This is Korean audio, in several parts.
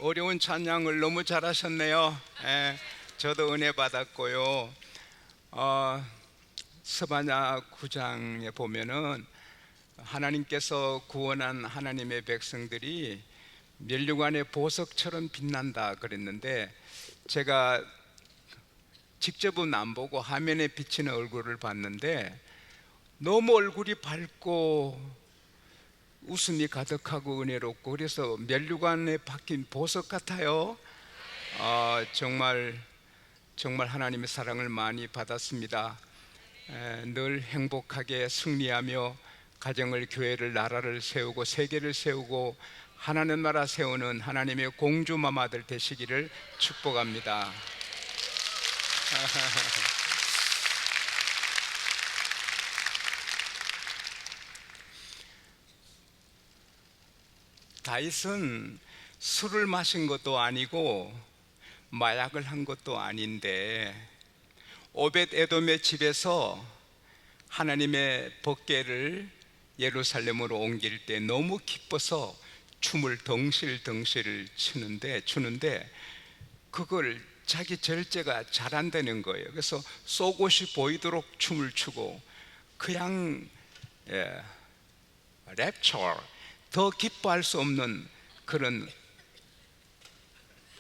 어려운 찬양을 너무 잘하셨네요. 예, 저도 은혜 받았고요. 스바냐 9장에 보면은 하나님께서 구원한 하나님의 백성들이 면류관의 보석처럼 빛난다 그랬는데, 제가 직접은 안 보고 화면에 비치는 얼굴을 봤는데 너무 얼굴이 밝고 웃음이 가득하고 은혜롭고, 그래서 면류관에 박힌 보석 같아요. 정말 하나님의 사랑을 많이 받았습니다. 늘 행복하게 승리하며 가정을, 교회를, 나라를 세우고 세계를 세우고 하나님 나라 세우는 하나님의 공주마마들 되시기를 축복합니다. 다윗은 술을 마신 것도 아니고 마약을 한 것도 아닌데, 오벳 에돔의 집에서 하나님의 법궤를 예루살렘으로 옮길 때 너무 기뻐서 춤을 덩실덩실 추는데 그걸 자기 절제가 잘한다는 거예요. 그래서 속옷이 보이도록 춤을 추고, 그냥 랩처, 더 기뻐할 수 없는 그런,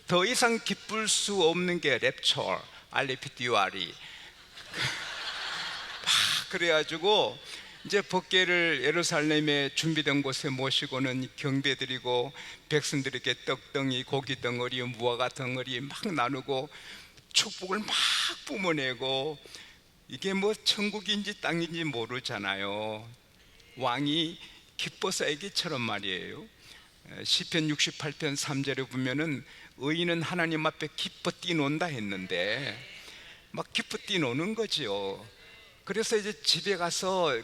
더 이상 기쁠 수 없는 게 랩처, 알레피티와리. 그래가지고 이제 법궤를 예루살렘에 준비된 곳에 모시고는 경배드리고, 백성들에게 떡덩이, 고기 덩어리, 무화과 덩어리 막 나누고 축복을 막 뿜어내고, 이게 뭐 천국인지 땅인지 모르잖아요. 왕이 기뻐서 애기처럼 말이에요. 시편 68편 3절에 보면은 의인은 하나님 앞에 기뻐 뛰논다 했는데 막 기뻐 뛰노는 거지요. 그래서 이제 집에 가서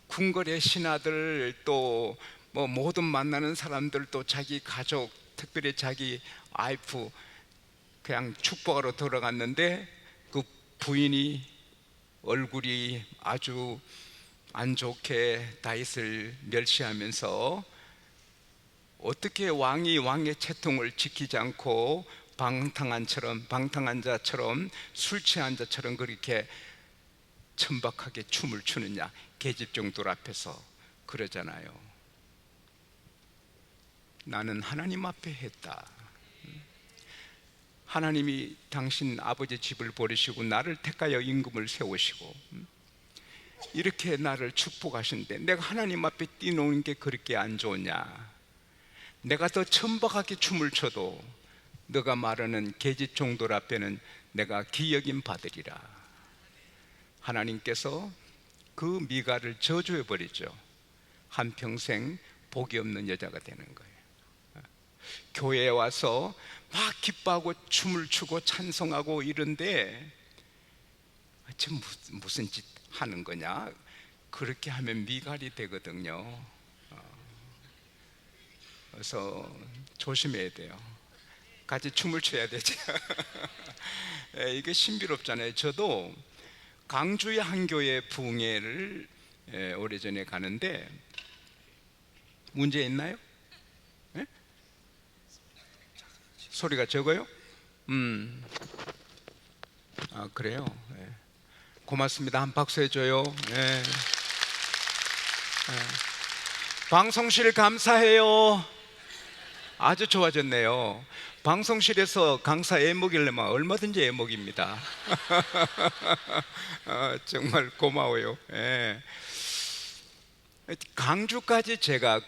궁궐의 신하들, 또 뭐 모든 만나는 사람들, 또 자기 가족, 특별히 자기 와이프 그냥 축복하러 들어갔는데, 그 부인이 얼굴이 아주 안 좋게 다윗을 멸시하면서 어떻게 왕이 왕의 채통을 지키지 않고 방탕한 자처럼 술 취한 자처럼 그렇게 천박하게 춤을 추느냐, 계집종들 앞에서 그러잖아요. 나는 하나님 앞에 했다. 하나님이 당신 아버지 집을 버리시고 나를 택하여 임금을 세우시고 이렇게 나를 축복하신데 내가 하나님 앞에 뛰노는 게 그렇게 안 좋냐? 내가 더 천박하게 춤을 춰도 너가 말하는 계집종들 앞에는 내가 기여김 받으리라. 하나님께서 그 미가를 저주해 버리죠. 한평생 복이 없는 여자가 되는 거예요. 교회에 와서 막 기뻐하고 춤을 추고 찬송하고 이런데 지금 무슨 짓 하는 거냐? 그렇게 하면 미갈이 되거든요. 그래서 조심해야 돼요. 같이 춤을 춰야 되죠. 이게 신비롭잖아요. 저도 강주의 한 교회 부흥회를 오래전에 가는데, 문제 있나요? 네? 소리가 적어요? 그래요? 네. 고맙습니다. 한 박수 해줘요. 네. 방송실 감사해요. 아주 좋아졌네요. 방송실에서 강사 애먹이려면 얼마든지 애먹입니다. 정말 고마워요. 예. 강주까지 제가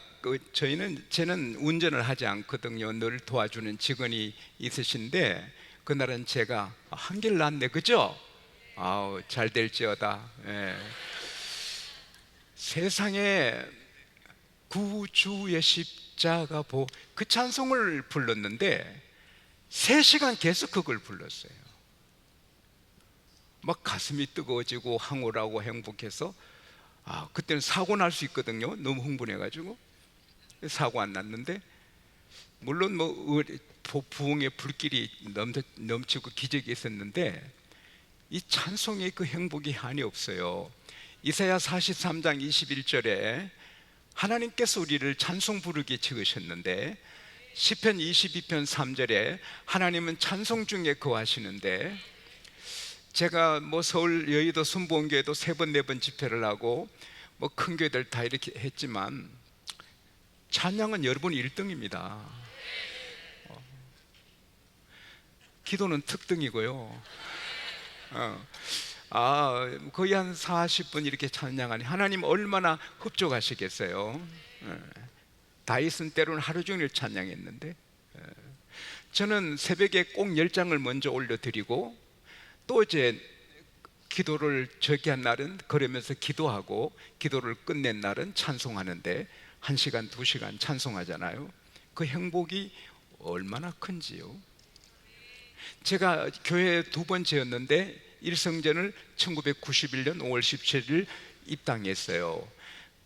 저는 운전을 하지 않거든요. 늘 도와주는 직원이 있으신데 그날은 제가 한길 났네, 그죠? 아우, 잘 될지어다. 예. 세상에 구주의 십자가 그 찬송을 불렀는데 3시간 계속 그걸 불렀어요. 막 가슴이 뜨거워지고 황홀하고 행복해서, 그때는 사고 날 수 있거든요. 너무 흥분해가지고. 사고 안 났는데, 물론 뭐 부흥의 불길이 넘치고 기적이 있었는데 이 찬송의 그 행복이 한이 없어요. 이사야 43장 21절에 하나님께서 우리를 찬송 부르게 지으셨는데 시편 22편 3절에 하나님은 찬송 중에 거하시는데, 제가 뭐 서울 여의도 순복음교회도 3번 4번 집회를 하고 뭐 큰 교회들 다 이렇게 했지만 찬양은 여러분 1등입니다. 기도는 특등이고요. 거의 한 40분 이렇게 찬양하니 하나님 얼마나 흡족하시겠어요. 다윗은 때로는 하루 종일 찬양했는데, 저는 새벽에 꼭 10장을 먼저 올려드리고 또 이제 기도를 저기한 날은 걸으면서 기도하고 기도를 끝낸 날은 찬송하는데 1시간 2시간 찬송하잖아요. 그 행복이 얼마나 큰지요. 제가 교회 2번째였는데 일성전을 1991년 5월 17일 입당했어요.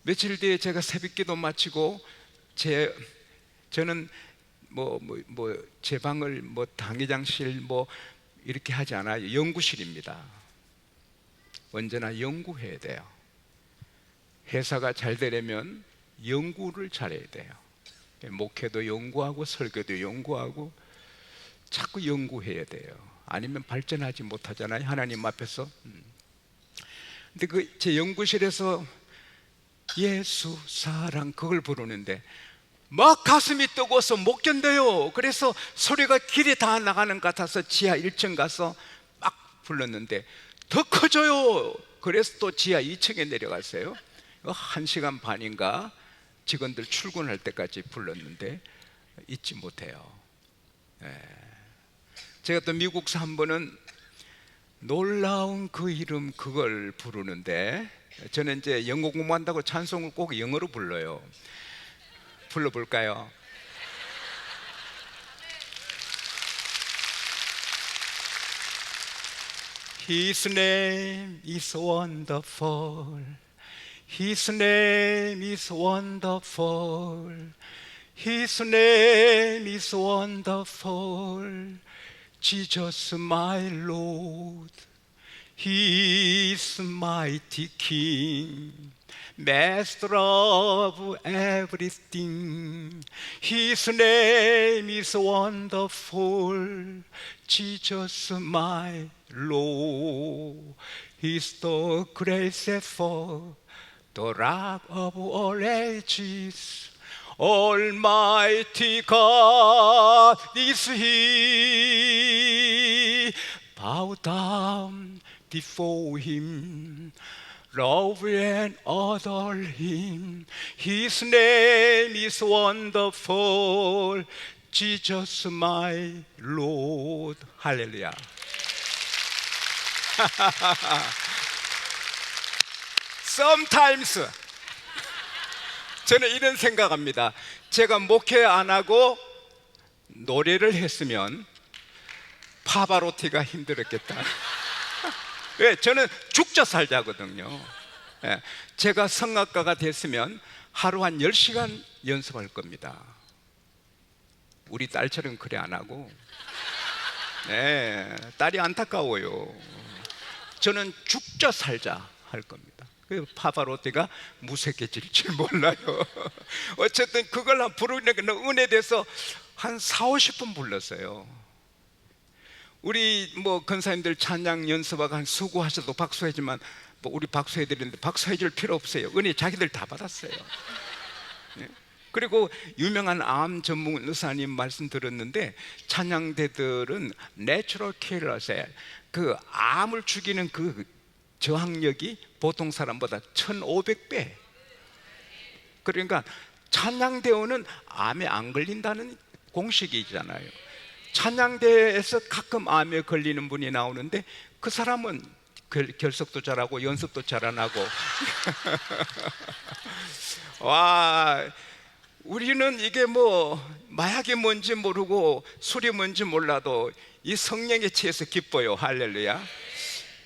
며칠 뒤에 제가 새벽기도 마치고 저는 제 방을 당회장실 이렇게 하지 않아요. 연구실입니다. 언제나 연구해야 돼요. 회사가 잘 되려면 연구를 잘해야 돼요. 목회도 연구하고 설교도 연구하고 자꾸 연구해야 돼요. 아니면 발전하지 못하잖아요, 하나님 앞에서. 근데 제 연구실에서 예수 사랑 그걸 부르는데 막 가슴이 뜨거워서 못 견뎌요. 그래서 소리가 길이 다 나가는 것 같아서 지하 1층 가서 막 불렀는데 더 커져요. 그래서 또 지하 2층에 내려갔어요. 1시간 반인가 직원들 출근할 때까지 불렀는데 잊지 못해요. 제가 또 미국서 한 번은 놀라운 그 이름 그걸 부르는데, 저는 이제 영어 공부한다고 찬송을 꼭 영어로 불러요. 불러볼까요? His name is wonderful. His name is wonderful. His name is wonderful. Jesus my Lord. He is mighty King, Master of everything. His name is wonderful. Jesus my Lord. He's the greatest for the rock of all ages. Almighty God is He. Bow down before Him, love and adore Him. His name is wonderful. Jesus my Lord. 할렐루야. Sometimes 저는 이런 생각합니다. 제가 목회 안 하고 노래를 했으면 파바로티가 힘들었겠다. 왜? 저는 죽자 살자거든요. 제가 성악가가 됐으면 하루 한 10시간 연습할 겁니다. 우리 딸처럼 그래 안 하고. 딸이 안타까워요. 저는 죽자 살자 할 겁니다. 파바로티가 무색해질 줄 몰라요. 어쨌든 그걸 부르니까 은혜돼서 한 40-50분 불렀어요. 우리 권사님들 찬양 연습하고 한 수고하셔도 박수해지만 우리 박수해드리는데 박수해줄 필요 없어요. 은혜 자기들 다 받았어요. 그리고 유명한 암 전문 의사님 말씀 들었는데, 찬양대들은 내추럴 킬러세, 그 암을 죽이는 그 저항력이 보통 사람보다 1500배. 그러니까 찬양대원은 암에 안 걸린다는 공식이 있잖아요. 찬양대에서 가끔 암에 걸리는 분이 나오는데 그 사람은 결석도 잘하고 연습도 잘 안 하고. 와, 우리는 이게 마약이 뭔지 모르고 술이 뭔지 몰라도 이 성령에 취해서 기뻐요. 할렐루야.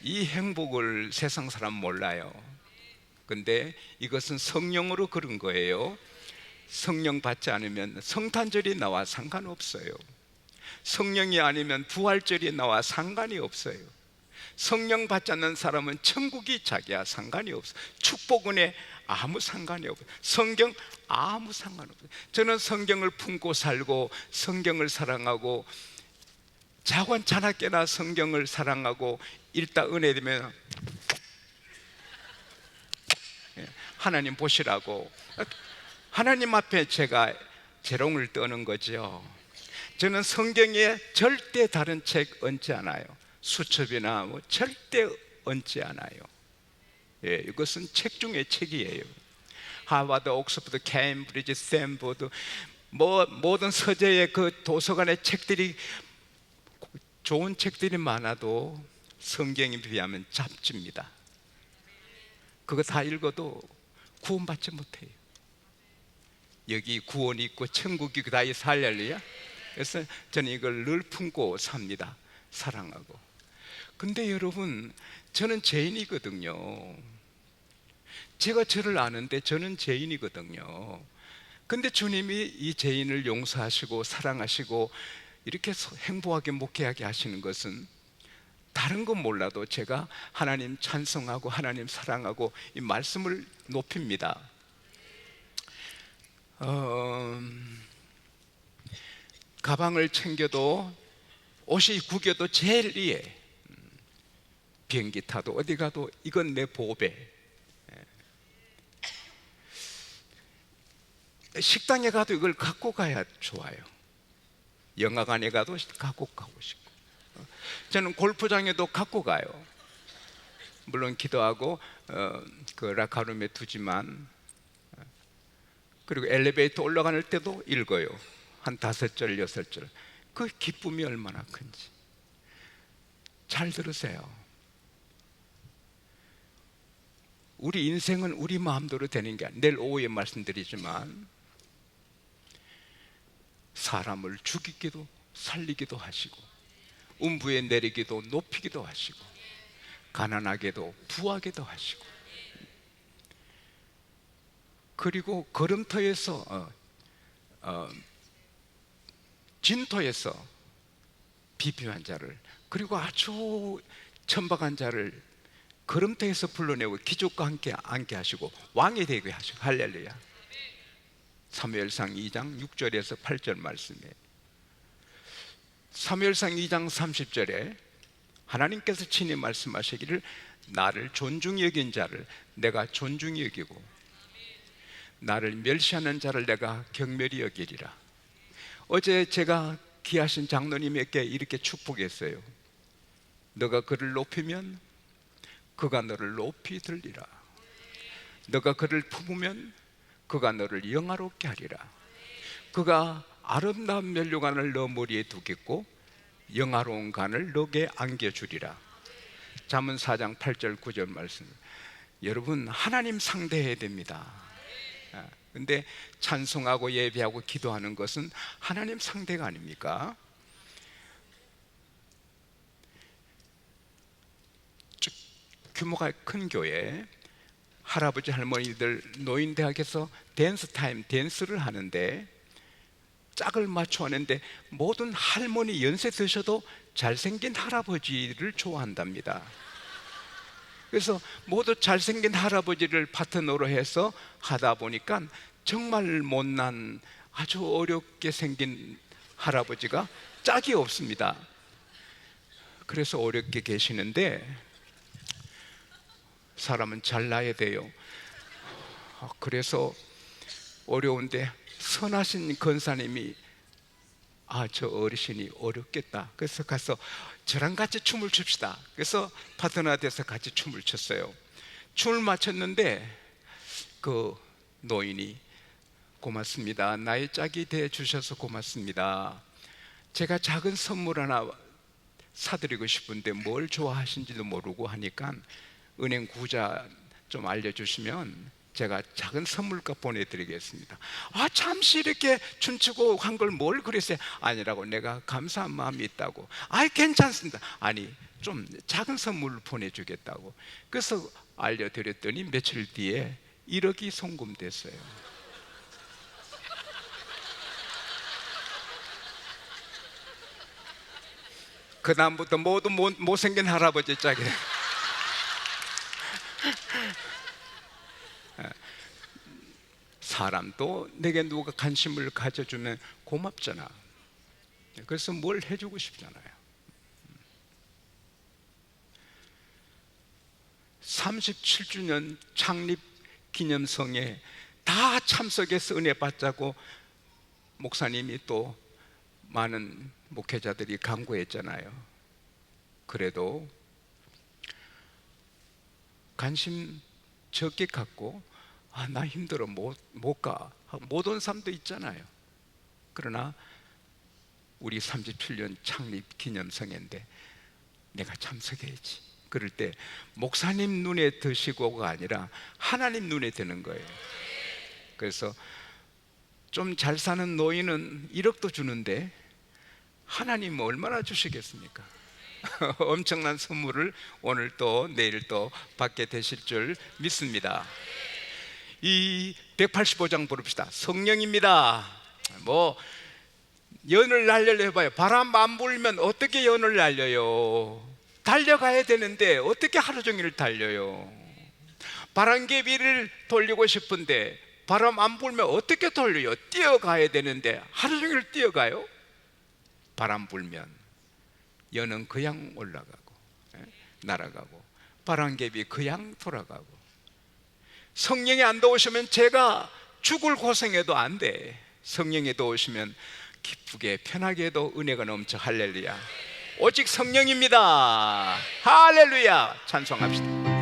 이 행복을 세상 사람 몰라요. 근데 이것은 성령으로 그런 거예요. 성령 받지 않으면 성탄절이 나와 상관없어요. 성령이 아니면 부활절이 나와 상관이 없어요. 성령 받지 않는 사람은 천국이 자기야 상관이 없어. 축복 은혜 아무 상관이 없어요. 성경 아무 상관없어요. 저는 성경을 품고 살고 성경을 사랑하고 자관 자나깨나 성경을 사랑하고 읽다 은혜 되면 하나님 보시라고 하나님 앞에 제가 재롱을 떠는 거죠. 저는 성경에 절대 다른 책 얹지 않아요. 수첩이나 뭐 절대 얹지 않아요. 예, 이것은 책 중에 책이에요. 하버드, 옥스퍼드, 케임브리지, 스탠포드 모든 서재의 그 도서관의 책들이 좋은 책들이 많아도 성경에 비하면 잡지입니다. 그거 다 읽어도 구원받지 못해요. 여기 구원이 있고 천국이 있고 다 있어. 할렐루야. 그래서 저는 이걸 늘 품고 삽니다. 사랑하고. 근데 여러분, 저는 죄인이거든요. 제가 저를 아는데 저는 죄인이거든요. 근데 주님이 이 죄인을 용서하시고 사랑하시고 이렇게 행복하게 목회하게 하시는 것은 다른 건 몰라도 제가 하나님 찬송하고 하나님 사랑하고 이 말씀을 높입니다. 가방을 챙겨도 옷이 구겨도 제일 위에, 비행기 타도 어디 가도 이건 내 보배. 식당에 가도 이걸 갖고 가야 좋아요. 영화관에 가도 갖고 가고 싶고, 저는 골프장에도 갖고 가요. 물론 기도하고 그 라카룸에 두지만, 그리고 엘리베이터 올라갈 때도 읽어요. 한 5절 6절. 그 기쁨이 얼마나 큰지 잘 들으세요. 우리 인생은 우리 마음대로 되는 게 아니에요. 내일 오후에 말씀드리지만 사람을 죽이기도 살리기도 하시고, 음부에 내리기도 높이기도 하시고, 가난하게도 부하게도 하시고, 그리고 걸음터에서 진토에서 비비한 자를, 그리고 아주 천박한 자를 걸음터에서 불러내고 기족과 함께 앉게 하시고 왕이 되게 하시고. 할렐루야. 사무엘상 2장 6절에서 8절 말씀이에요. 사무엘상 2장 30절에 하나님께서 친히 말씀하시기를 나를 존중히 여긴 자를 내가 존중히 여기고 나를 멸시하는 자를 내가 경멸히 여기리라. 어제 제가 귀하신 장로님에게 이렇게 축복했어요. 너가 그를 높이면 그가 너를 높이 들리라. 너가 그를 품으면 그가 너를 영화롭게 하리라. 그가 아름다운 면류관을 너 머리에 두겠고 영화로운 관을 너에게 안겨주리라. 잠언 4장 8절 9절 말씀. 여러분, 하나님 상대해야 됩니다. 근데 찬송하고 예배하고 기도하는 것은 하나님 상대가 아닙니까? 규모가 큰 교회, 할아버지 할머니들 노인대학에서 댄스 타임, 댄스를 하는데 짝을 맞춰 하는데 모든 할머니 연세 드셔도 잘생긴 할아버지를 좋아한답니다. 그래서 모두 잘생긴 할아버지를 파트너로 해서 하다 보니까 정말 못난 아주 어렵게 생긴 할아버지가 짝이 없습니다. 그래서 어렵게 계시는데 사람은 잘나야 돼요. 그래서 어려운데 선하신 권사님이 저 어르신이 어렵겠다. 그래서 가서 저랑 같이 춤을 춥시다. 그래서 파트너가 돼서 같이 춤을 췄어요. 춤을 마쳤는데 그 노인이 고맙습니다. 나의 짝이 돼 주셔서 고맙습니다. 제가 작은 선물 하나 사드리고 싶은데 뭘 좋아하신지도 모르고 하니까 은행 구자 좀 알려주시면 제가 작은 선물값 보내드리겠습니다. 잠시 이렇게 춤추고 한 걸 뭘 그랬어요? 아니라고, 내가 감사한 마음이 있다고. 괜찮습니다. 아니, 좀 작은 선물을 보내주겠다고. 그래서 알려드렸더니 며칠 뒤에 1억이 송금됐어요. 그 다음부터 모두 못생긴 할아버지 짝이래. 사람도 내게 누가 관심을 가져주면 고맙잖아. 그래서 뭘 해주고 싶잖아요. 37주년 창립 기념성에 다 참석해서 은혜 받자고 목사님이 또 많은 목회자들이 강구했잖아요. 그래도 관심 적게 갖고 나 힘들어 못 가, 못 온 사람도 있잖아요. 그러나 우리 37년 창립 기념성인데 내가 참석해야지. 그럴 때 목사님 눈에 드시고가 아니라 하나님 눈에 드는 거예요. 그래서 좀 잘 사는 노인은 1억도 주는데 하나님은 얼마나 주시겠습니까? 엄청난 선물을 오늘 또 내일 또 받게 되실 줄 믿습니다. 이 185장 부릅시다. 성령입니다. 연을 날려려 해봐요. 바람 안 불면 어떻게 연을 날려요? 달려가야 되는데 어떻게 하루 종일 달려요? 바람개비를 돌리고 싶은데 바람 안 불면 어떻게 돌려요? 뛰어가야 되는데 하루 종일 뛰어가요? 바람 불면 연은 그냥 올라가고 날아가고 바람개비 그냥 돌아가고. 성령이 안 도우시면 제가 죽을 고생해도 안 돼. 성령이 도우시면 기쁘게 편하게 해도 은혜가 넘쳐. 할렐루야. 오직 성령입니다. 할렐루야. 찬송합시다.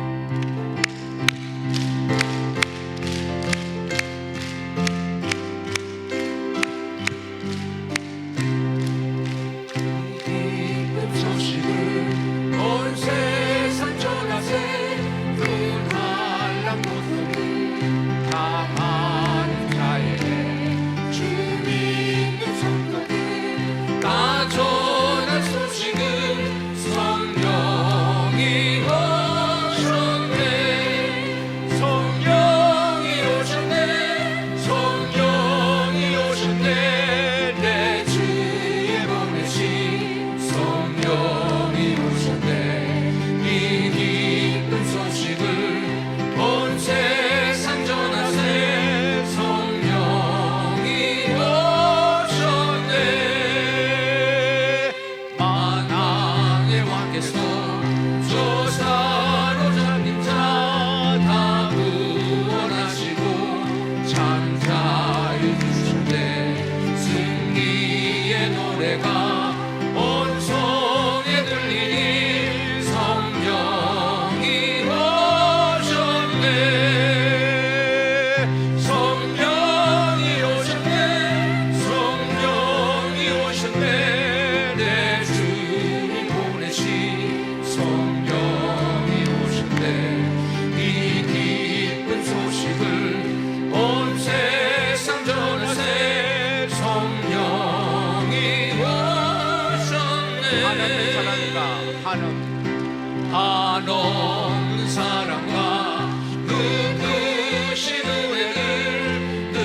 한없는 사랑과 그 크신 은혜를 늘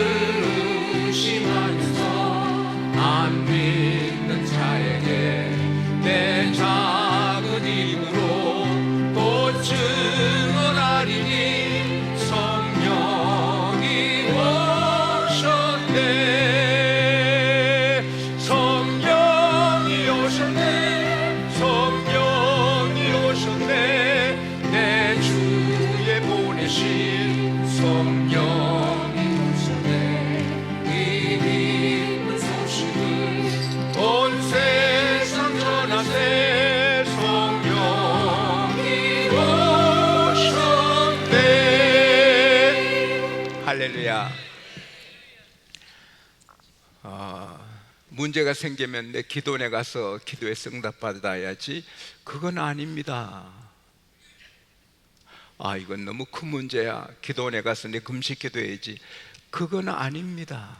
의심하면서 안 믿는 자에게 내 작은 힘으로 또 증언하리니 성령이 오셨네. 성령이 오셨네. 성령이 오셨네. 내 주에 보내신 성령이 오셨네. 이 기쁜 소식을 온 세상 전하세. 성령이 오셨네. 할렐루야. 문제가 생기면 내 기도원에 가서 기도에 응답받아야지, 그건 아닙니다. 이건 너무 큰 문제야, 기도원에 가서 내 금식 기도해야지, 그건 아닙니다.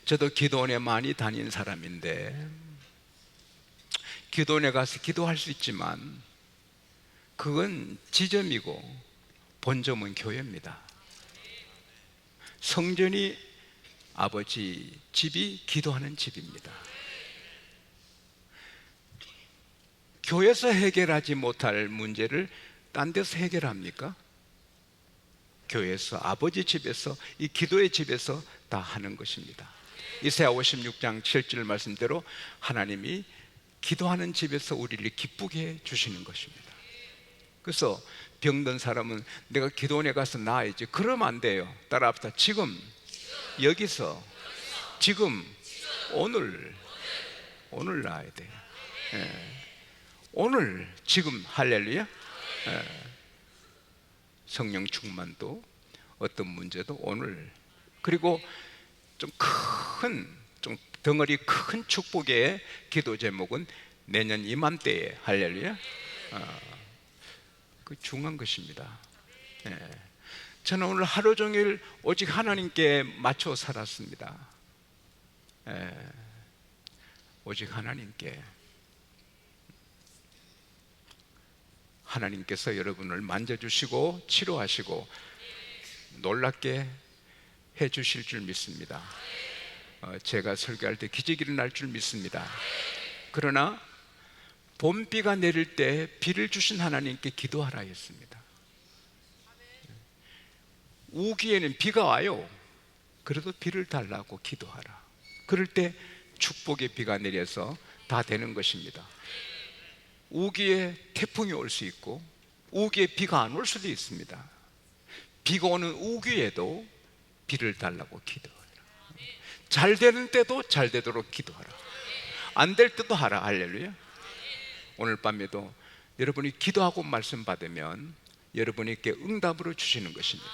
저도 기도원에 많이 다닌 사람인데 기도원에 가서 기도할 수 있지만 그건 지점이고 본점은 교회입니다. 성전이 아버지 집이 기도하는 집입니다. 교회에서 해결하지 못할 문제를 딴 데서 해결합니까? 교회에서, 아버지 집에서, 이 기도의 집에서 다 하는 것입니다. 이사야 56장 7절 말씀대로 하나님이 기도하는 집에서 우리를 기쁘게 해 주시는 것입니다. 그래서 병든 사람은 내가 기도원에 가서 나아야지, 그러면 안 돼요. 따라합시다. 지금, 여기서, 지금, 오늘 나아야 돼요. 오늘, 지금. 할렐루야. 성령 충만도, 어떤 문제도 오늘. 그리고 좀 덩어리 큰 축복의 기도 제목은 내년 이맘때에. 할렐루야. 그 중요한 것입니다. 저는 오늘 하루 종일 오직 하나님께 맞춰 살았습니다. 오직 하나님께. 하나님께서 여러분을 만져주시고 치료하시고 놀랍게 해주실 줄 믿습니다. 제가 설교할 때 기적이 일어날 줄 믿습니다. 그러나 봄비가 내릴 때 비를 주신 하나님께 기도하라 했습니다. 우기에는 비가 와요. 그래도 비를 달라고 기도하라. 그럴 때 축복의 비가 내려서 다 되는 것입니다. 우기에 태풍이 올 수 있고 우기에 비가 안 올 수도 있습니다. 비가 오는 우기에도 비를 달라고 기도하라. 잘 되는 때도 잘 되도록 기도하라. 안 될 때도 하라. 할렐루야. 오늘 밤에도 여러분이 기도하고 말씀 받으면 여러분에게 응답으로 주시는 것입니다.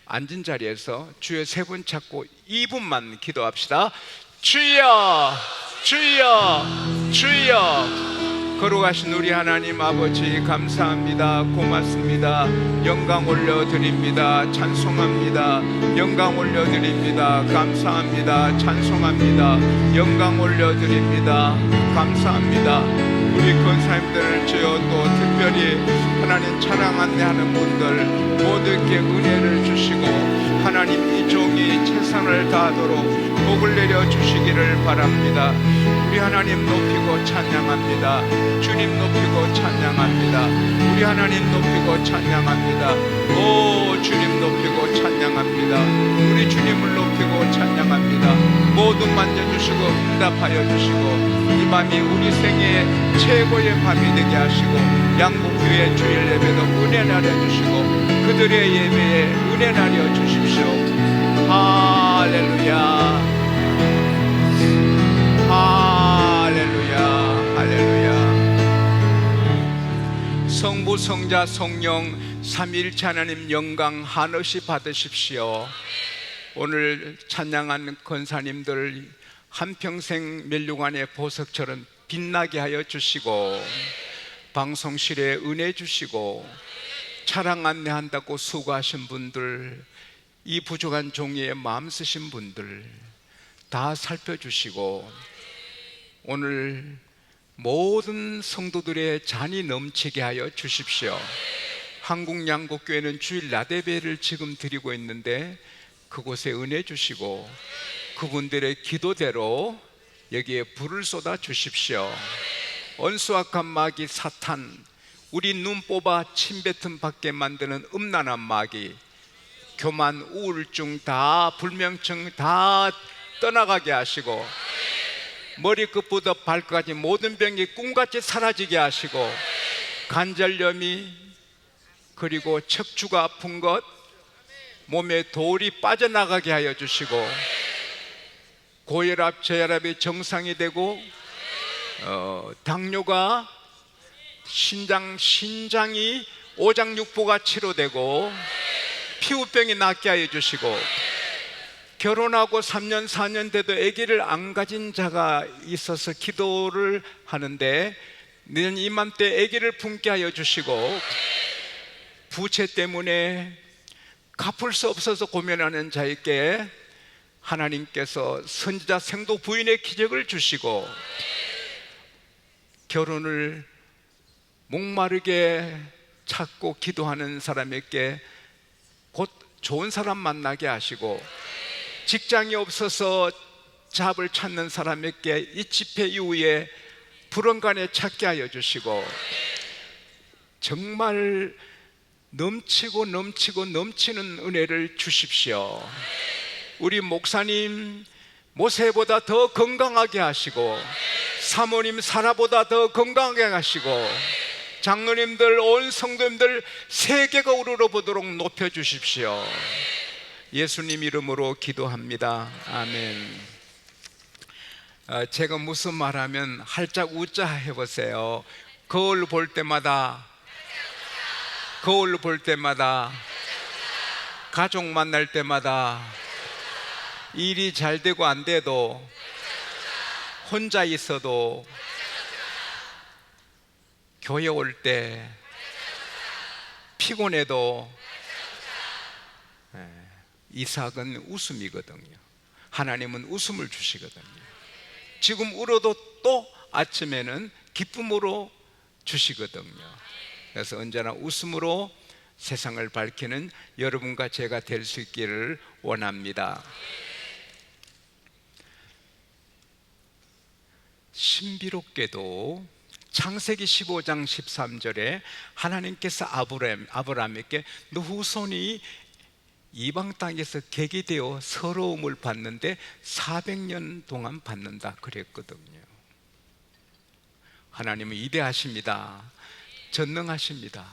앉은 자리에서 주여 세 번 찾고 2분만 기도합시다. 주여, 주여, 주여. 거룩하신 우리 하나님 아버지, 감사합니다. 고맙습니다. 영광 올려드립니다. 찬송합니다. 영광 올려드립니다. 감사합니다. 찬송합니다. 영광 올려드립니다. 감사합니다. 우리 권사님들을 주여 또 특별히 하나님 찬양 안내하는 분들 모두에게 은혜를 주시고 하나님 이 종이 최선을 다하도록 복을 내려 주시기를 바랍니다. 우리 하나님 높이고 찬양합니다. 주님 높이고 찬양합니다. 우리 하나님 높이고 찬양합니다. 오 주님 높이고 찬양합니다. 우리 주님을 높이고 찬양합니다. 모두 만져주시고 응답하여 주시고 이 밤이 우리 생애의 최고의 밤이 되게 하시고 양국교회 주일 예배도 은혜 나려 주시고 그들의 예배에 은혜 나려 주십시오. 할렐루야. 할렐루야. 할렐루야. 성부 성자 성령 삼위일체 하나님 영광 한없이 받으십시오. 오늘 찬양한 권사님들 한평생 면류관의 보석처럼 빛나게 하여 주시고 방송실에 은혜 주시고 차량 안내한다고 수고하신 분들, 이 부족한 종이에 마음 쓰신 분들 다 살펴주시고 오늘 모든 성도들의 잔이 넘치게 하여 주십시오. 한국양국교회는 주일 낮예배를 지금 드리고 있는데 그곳에 은혜 주시고 그분들의 기도대로 여기에 불을 쏟아 주십시오. 언수악한 마귀 사탄, 우리 눈 뽑아 침뱉음 받게 만드는 음란한 마귀, 교만, 우울증 다, 불면증 다 떠나가게 하시고 머리끝부터 발끝까지 모든 병이 꿈같이 사라지게 하시고 관절염이 그리고 척추가 아픈 것, 몸에 돌이 빠져나가게 하여 주시고 고혈압, 저혈압이 정상이 되고 당뇨가 신장이 오장육부가 치료되고 피부병이 낫게 하여 주시고 결혼하고 3년 4년 돼도 아기를 안 가진 자가 있어서 기도를 하는데 내년 이맘때 아기를 품게 하여 주시고 부채 때문에 갚을 수 없어서 고민하는 자에게 하나님께서 선지자 생도 부인의 기적을 주시고 결혼을 목마르게 찾고 기도하는 사람에게 곧 좋은 사람 만나게 하시고 직장이 없어서 잡을 찾는 사람에게 이 집회 이후에 불언간에 찾게 하여 주시고 정말 넘치고 넘치고 넘치는 은혜를 주십시오. 우리 목사님 모세보다 더 건강하게 하시고, 사모님 사라보다 더 건강하게 하시고, 장로님들 온 성도님들 세계가 우러러보도록 높여주십시오. 예수님 이름으로 기도합니다. 아멘. 제가 무슨 말하면 활짝 웃자 해보세요. 거울 볼 때마다, 거울 볼 때마다, 가족 만날 때마다, 일이 잘 되고 안 돼도, 혼자 있어도, 교회 올 때 피곤해도, 이삭은 웃음이거든요. 하나님은 웃음을 주시거든요. 지금 울어도 또 아침에는 기쁨으로 주시거든요. 그래서 언제나 웃음으로 세상을 밝히는 여러분과 제가 될 수 있기를 원합니다. 신비롭게도 창세기 15장 13절에 하나님께서 아브라함에게 너 후손이 이방 땅에서 객이 되어 서러움을 받는데 400년 동안 받는다 그랬거든요. 하나님은 위대하십니다. 전능하십니다.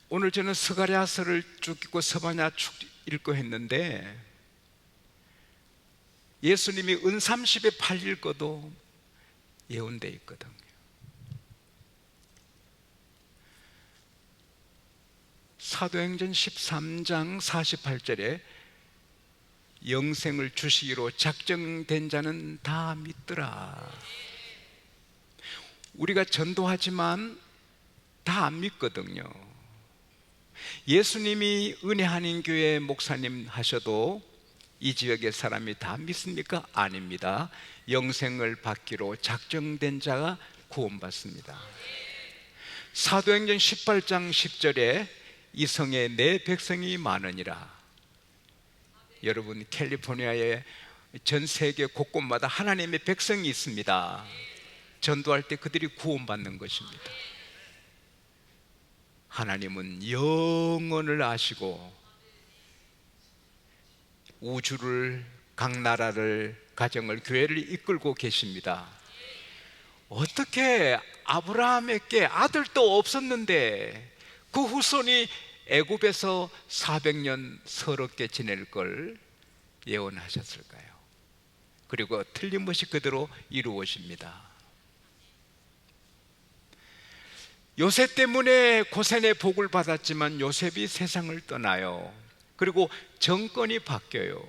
오늘 저는 스가랴서를 쭉 읽고 스바냐 쭉 읽고 했는데, 예수님이 은30에 팔릴 것도 예언되어 있거든요. 사도행전 13장 48절에 영생을 주시기로 작정된 자는 다 믿더라. 우리가 전도하지만 다 안 믿거든요. 예수님이 은혜 한인교회 목사님 하셔도 이 지역의 사람이 다 믿습니까? 아닙니다. 영생을 받기로 작정된 자가 구원받습니다. 사도행전 18장 10절에 이 성에 내 백성이 많으니라. 여러분, 캘리포니아의 전 세계 곳곳마다 하나님의 백성이 있습니다. 전도할 때 그들이 구원받는 것입니다. 하나님은 영혼을 아시고 우주를, 각 나라를, 가정을, 교회를 이끌고 계십니다. 어떻게 아브라함에게 아들도 없었는데 그 후손이 애굽에서 400년 서럽게 지낼 걸 예언하셨을까요? 그리고 틀림없이 그대로 이루어집니다. 요셉 때문에 고센의 복을 받았지만 요셉이 세상을 떠나요. 그리고 정권이 바뀌어요.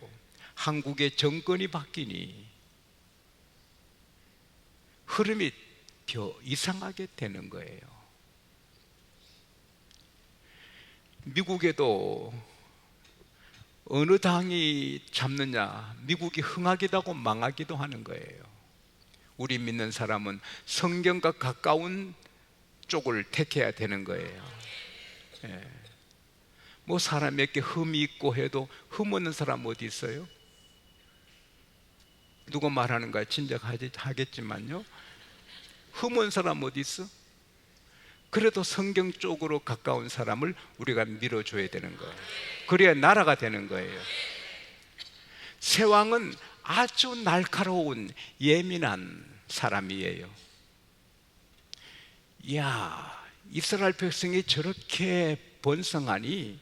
한국의 정권이 바뀌니 흐름이 이상하게 되는 거예요. 미국에도 어느 당이 잡느냐, 미국이 흥하기도 하고 망하기도 하는 거예요. 우리 믿는 사람은 성경과 가까운 쪽을 택해야 되는 거예요. 뭐 사람에게 흠이 있고 해도 흠 없는 사람 어디 있어요? 누가 말하는 거야? 진작하겠지만요, 흠 없는 사람 어디 있어? 그래도 성경 쪽으로 가까운 사람을 우리가 밀어줘야 되는 거예요. 그래야 나라가 되는 거예요. 새 왕은 아주 날카로운 예민한 사람이에요. 이야, 이스라엘 백성이 저렇게 번성하니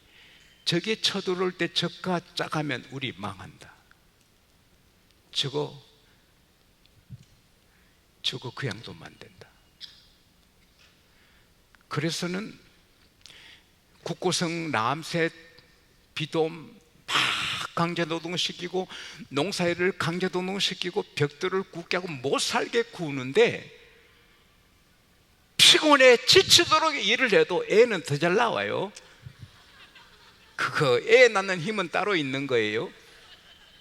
적이 쳐들어올 때 적과 짝하면 우리 망한다. 저거 그냥 두면 안 된다. 그래서는 국고성 남셋 비돔 막 강제노동시키고 농사일을 강제노동시키고 벽돌을 굳게 하고 못 살게 구우는데 피곤해 지치도록 일을 해도 애는 더 잘 나와요. 애 낳는 힘은 따로 있는 거예요.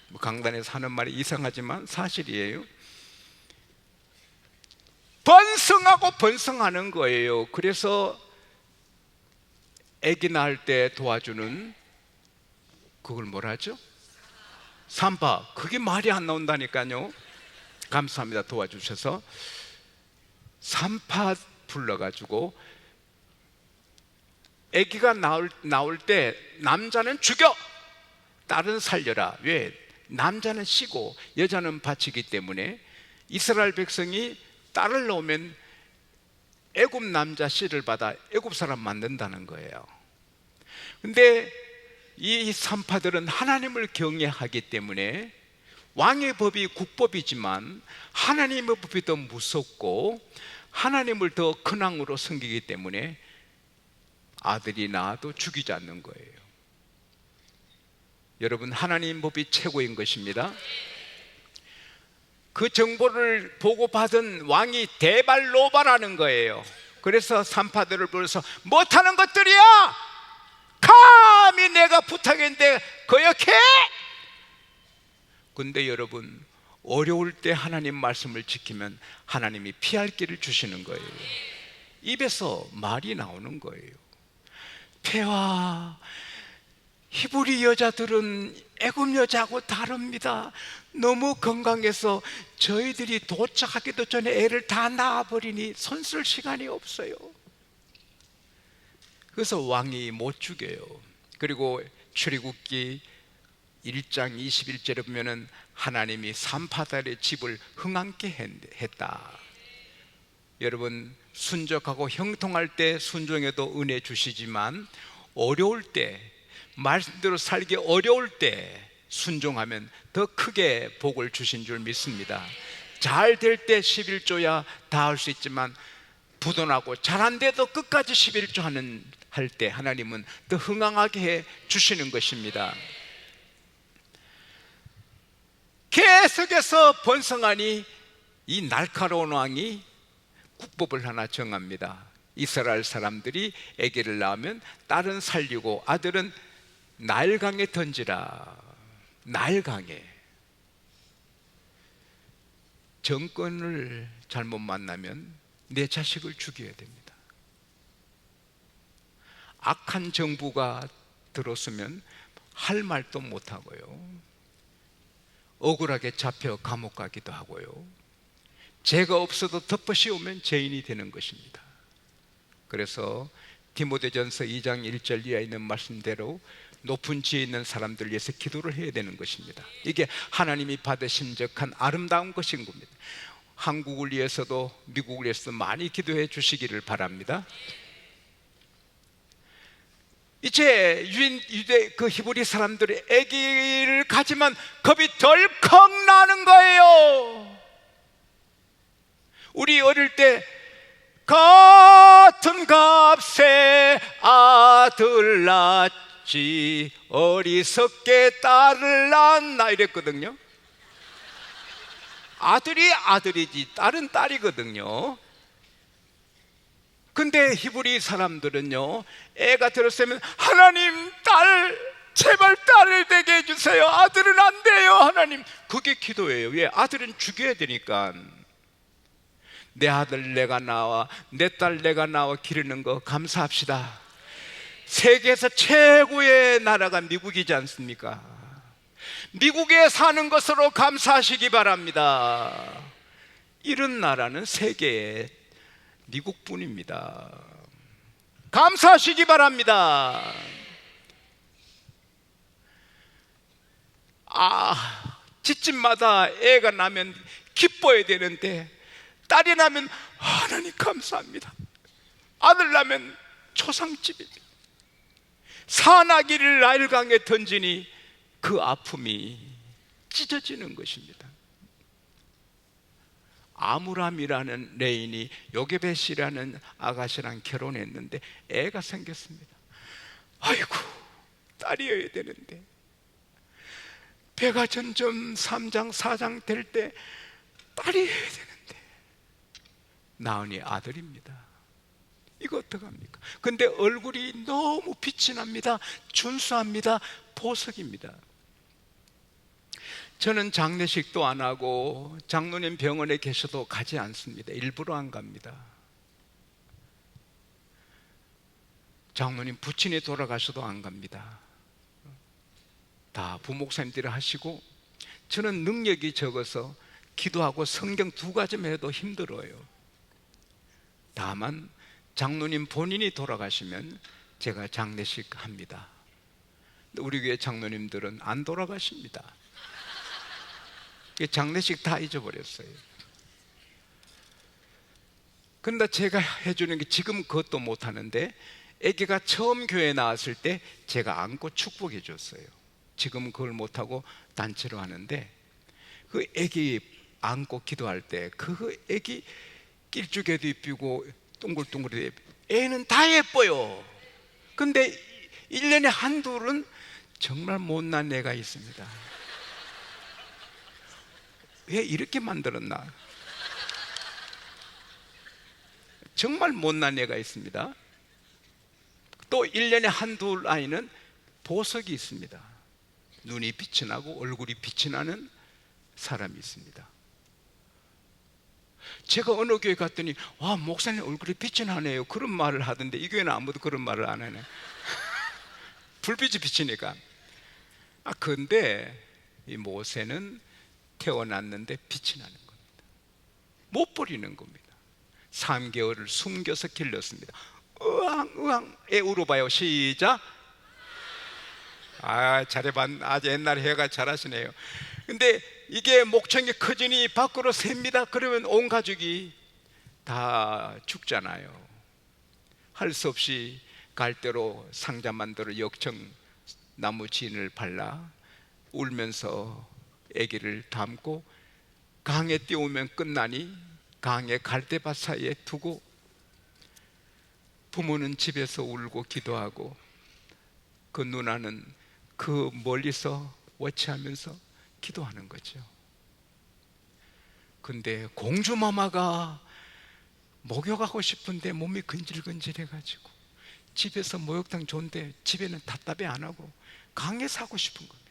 뭐 강단에서 하는 말이 이상하지만 사실이에요. 번성하고 번성하는 거예요. 그래서 아기 낳을 때 도와주는 그걸 뭐라 하죠? 산파. 그게 말이 안 나온다니까요. 감사합니다. 도와주셔서. 산파 불러가지고 아기가 나올 때 남자는 죽여, 딸은 살려라. 왜? 남자는 쉬고 여자는 바치기 때문에 이스라엘 백성이 딸을 낳으면 애굽 남자 씨를 받아 애굽 사람 만든다는 거예요. 근데 이 산파들은 하나님을 경외하기 때문에 왕의 법이 국법이지만 하나님의 법이 더 무섭고 하나님을 더 근왕으로 섬기기 때문에 아들이 낳아도 죽이지 않는 거예요. 여러분, 하나님 법이 최고인 것입니다. 그 정보를 보고받은 왕이 대발노발하는 거예요. 그래서 산파들을 불러서 못하는 것들이야! 감히 내가 부탁했는데 거역해! 근데 여러분, 어려울 때 하나님 말씀을 지키면 하나님이 피할 길을 주시는 거예요. 입에서 말이 나오는 거예요. 폐와 히브리 여자들은 애굽 여자하고 다릅니다. 너무 건강해서 저희들이 도착하기도 전에 애를 다 낳아버리니 손 쓸 시간이 없어요. 그래서 왕이 못 죽여요. 그리고 출애굽기 1장 21절에 보면은 하나님이 산파들의 집을 흥황케 했다. 여러분, 순적하고 형통할 때 순종해도 은혜 주시지만 어려울 때, 말씀대로 살기 어려울 때 순종하면 더 크게 복을 주신 줄 믿습니다. 잘 될 때 11조야 다 할 수 있지만 부도나고 잘 안 돼도 끝까지 11조 할 때 하나님은 더 흥황하게 해 주시는 것입니다. 계속해서 번성하니 이 날카로운 왕이 국법을 하나 정합니다. 이스라엘 사람들이 아기를 낳으면 딸은 살리고 아들은 나일강에 던지라. 나일강에. 정권을 잘못 만나면 내 자식을 죽여야 됩니다. 악한 정부가 들었으면 할 말도 못하고요, 억울하게 잡혀 감옥 가기도 하고요, 죄가 없어도 덮어씌 오면 죄인이 되는 것입니다. 그래서 디모데전서 2장 1절 이하에 있는 말씀대로 높은 지혜 있는 사람들 위해서 기도를 해야 되는 것입니다. 이게 하나님이 받으신 적한 아름다운 것인 겁니다. 한국을 위해서도 미국을 위해서도 많이 기도해 주시기를 바랍니다. 이제 유대 그 히브리 사람들이 아기를 가지면 겁이 덜컥 나는 거예요. 우리 어릴 때 같은 값에 아들 낳지 어리석게 딸을 낳나 이랬거든요. 아들이 아들이지 딸은 딸이거든요. 근데 히브리 사람들은요, 애가 들었으면 하나님 딸 제발 딸을 되게 해주세요. 아들은 안 돼요 하나님. 그게 기도예요. 왜? 아들은 죽여야 되니까. 내 아들 내가 낳아, 내 딸 내가 낳아 기르는 거 감사합시다. 세계에서 최고의 나라가 미국이지 않습니까? 미국에 사는 것으로 감사하시기 바랍니다. 이런 나라는 세계에 미국뿐입니다. 감사하시기 바랍니다. 집집마다 애가 나면 기뻐야 되는데 딸이 나면 하나님 감사합니다. 아들 나면 초상집입니다. 사나기를 나일강에 던지니 그 아픔이 찢어지는 것입니다. 아므람이라는 레인이 요게벳이라는 아가씨랑 결혼했는데 애가 생겼습니다. 아이고, 딸이어야 되는데 배가 점점 3장 4장 될 때 딸이어야 되는데 나은이 아들입니다. 이거 어떡합니까? 근데 얼굴이 너무 빛이 납니다. 준수합니다. 보석입니다. 저는 장례식도 안 하고 장로님 병원에 계셔도 가지 않습니다. 일부러 안 갑니다. 장로님 부친이 돌아가셔도 안 갑니다. 다 부목사님들이 하시고 저는 능력이 적어서 기도하고 성경 2가지만 해도 힘들어요. 다만 장로님 본인이 돌아가시면 제가 장례식 합니다. 우리 교회 장로님들은 안 돌아가십니다. 장례식 다 잊어버렸어요. 그런데 제가 해주는 게 지금 그것도 못하는데, 아기가 처음 교회에 나왔을 때 제가 안고 축복해 줬어요. 지금 그걸 못하고 단체로 하는데, 그 아기 안고 기도할 때 그 아기 길쭉해도 이쁘고 둥글둥글해도 예쁘고 애는 다 예뻐요. 근데 1년에 한둘은 정말 못난 애가 있습니다. 왜 이렇게 만들었나? 정말 못난 애가 있습니다. 또 1년에 한둘 아이는 보석이 있습니다. 눈이 빛이 나고 얼굴이 빛이 나는 사람이 있습니다. 제가 어느 교회 갔더니 와, 목사님 얼굴이 빛이 나네요, 그런 말을 하던데 이 교회는 아무도 그런 말을 안 하네. 불빛이 비치니까. 근데 이 모세는 태어났는데 빛이 나는 겁니다. 못 버리는 겁니다. 3개월을 숨겨서 길렀습니다. 으앙 애 울어봐요. 시작. 잘해봐. 아주 옛날 해가 잘하시네요. 근데 이게 목청이 커지니 밖으로 셉니다. 그러면 온 가족이 다 죽잖아요. 할 수 없이 갈대로 상자 만들어 역청 나무 진을 발라 울면서 아기를 담고 강에 띄우면 끝나니 강에 갈대밭 사이에 두고 부모는 집에서 울고 기도하고 그 누나는 그 멀리서 워치하면서 기도하는 거죠. 근데 공주마마가 목욕하고 싶은데 몸이 근질근질해가지고 집에서 목욕탕 좋은데 집에는 답답해 안 하고 강에 사고 싶은 겁니다.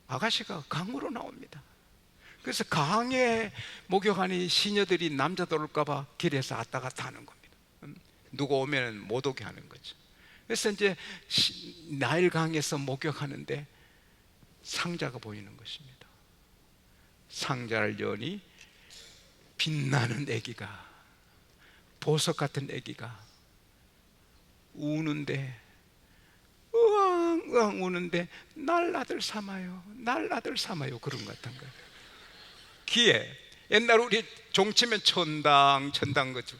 아가씨가 강으로 나옵니다. 그래서 강에 목욕하니 시녀들이 남자들 올까봐 길에서 왔다 갔다 하는 겁니다. 누가 오면 못 오게 하는 거죠. 그래서 이제 나일강에서 목욕하는데 상자가 보이는 것입니다. 상자를 여니 빛나는 아기가, 보석 같은 아기가 우는데, 으앙 우는데 날 아들 삼아요, 날 아들 삼아요, 그런 것 같은 거예요. 귀에 옛날 우리 종치면 천당 거죠.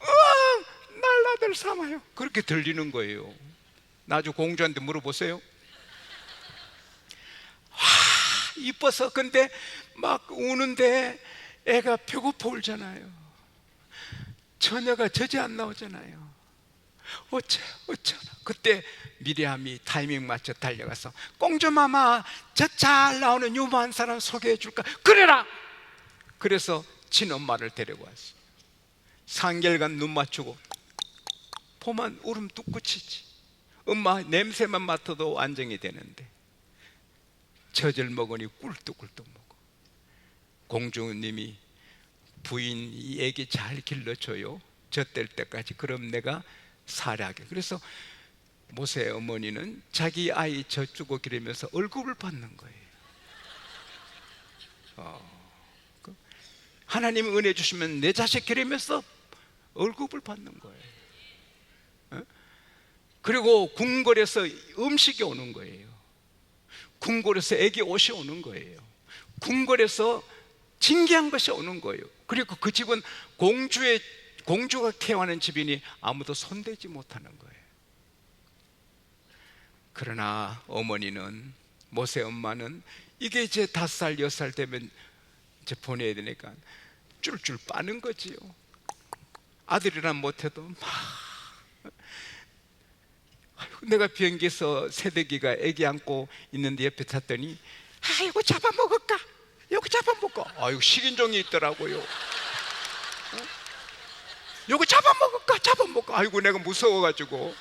으앙 날 아들 삼아요, 그렇게 들리는 거예요. 나중에 공주한테 물어보세요. 이뻐서. 근데 막 우는데 애가 배고파 울잖아요. 처녀가 젖이 안 나오잖아요. 어쩌나. 그때 미리암이 타이밍 맞춰 달려가서 공주마마, 저 잘 나오는 유머한 사람 소개해 줄까? 그래라. 그래서 친엄마를 데리고 왔어. 3개월간 눈 맞추고 포만 울음 뚝 그치지. 엄마 냄새만 맡아도 안정이 되는데 젖을 먹으니 꿀뚝꿀뚝 먹어. 공주님이 부인 이 애기 잘 길러줘요, 젖될 때까지. 그럼 내가 살아게. 그래서 모세 어머니는 자기 아이 젖주고 기르면서 월급을 받는 거예요. 하나님 은혜 주시면 내 자식 기르면서 월급을 받는 거예요. 그리고 궁궐에서 음식이 오는 거예요. 궁궐에서 애기 옷이 오는 거예요. 궁궐에서 진귀한 것이 오는 거예요. 그리고 그 집은 공주가 태어나는 집이니 아무도 손대지 못하는 거예요. 그러나 어머니는, 모세 엄마는 이게 이제 5살 6살 되면 이제 보내야 되니까 쫄쫄 빠는 거지요. 아들이란 못해도 막, 내가 비행기에서 새내기가 애기 안고 있는데 옆에 탔더니 이거 잡아먹을까? 이거 잡아먹을까? 이거 식인종이 있더라고요. 이거 잡아먹을까? 아이고, 내가 무서워가지고.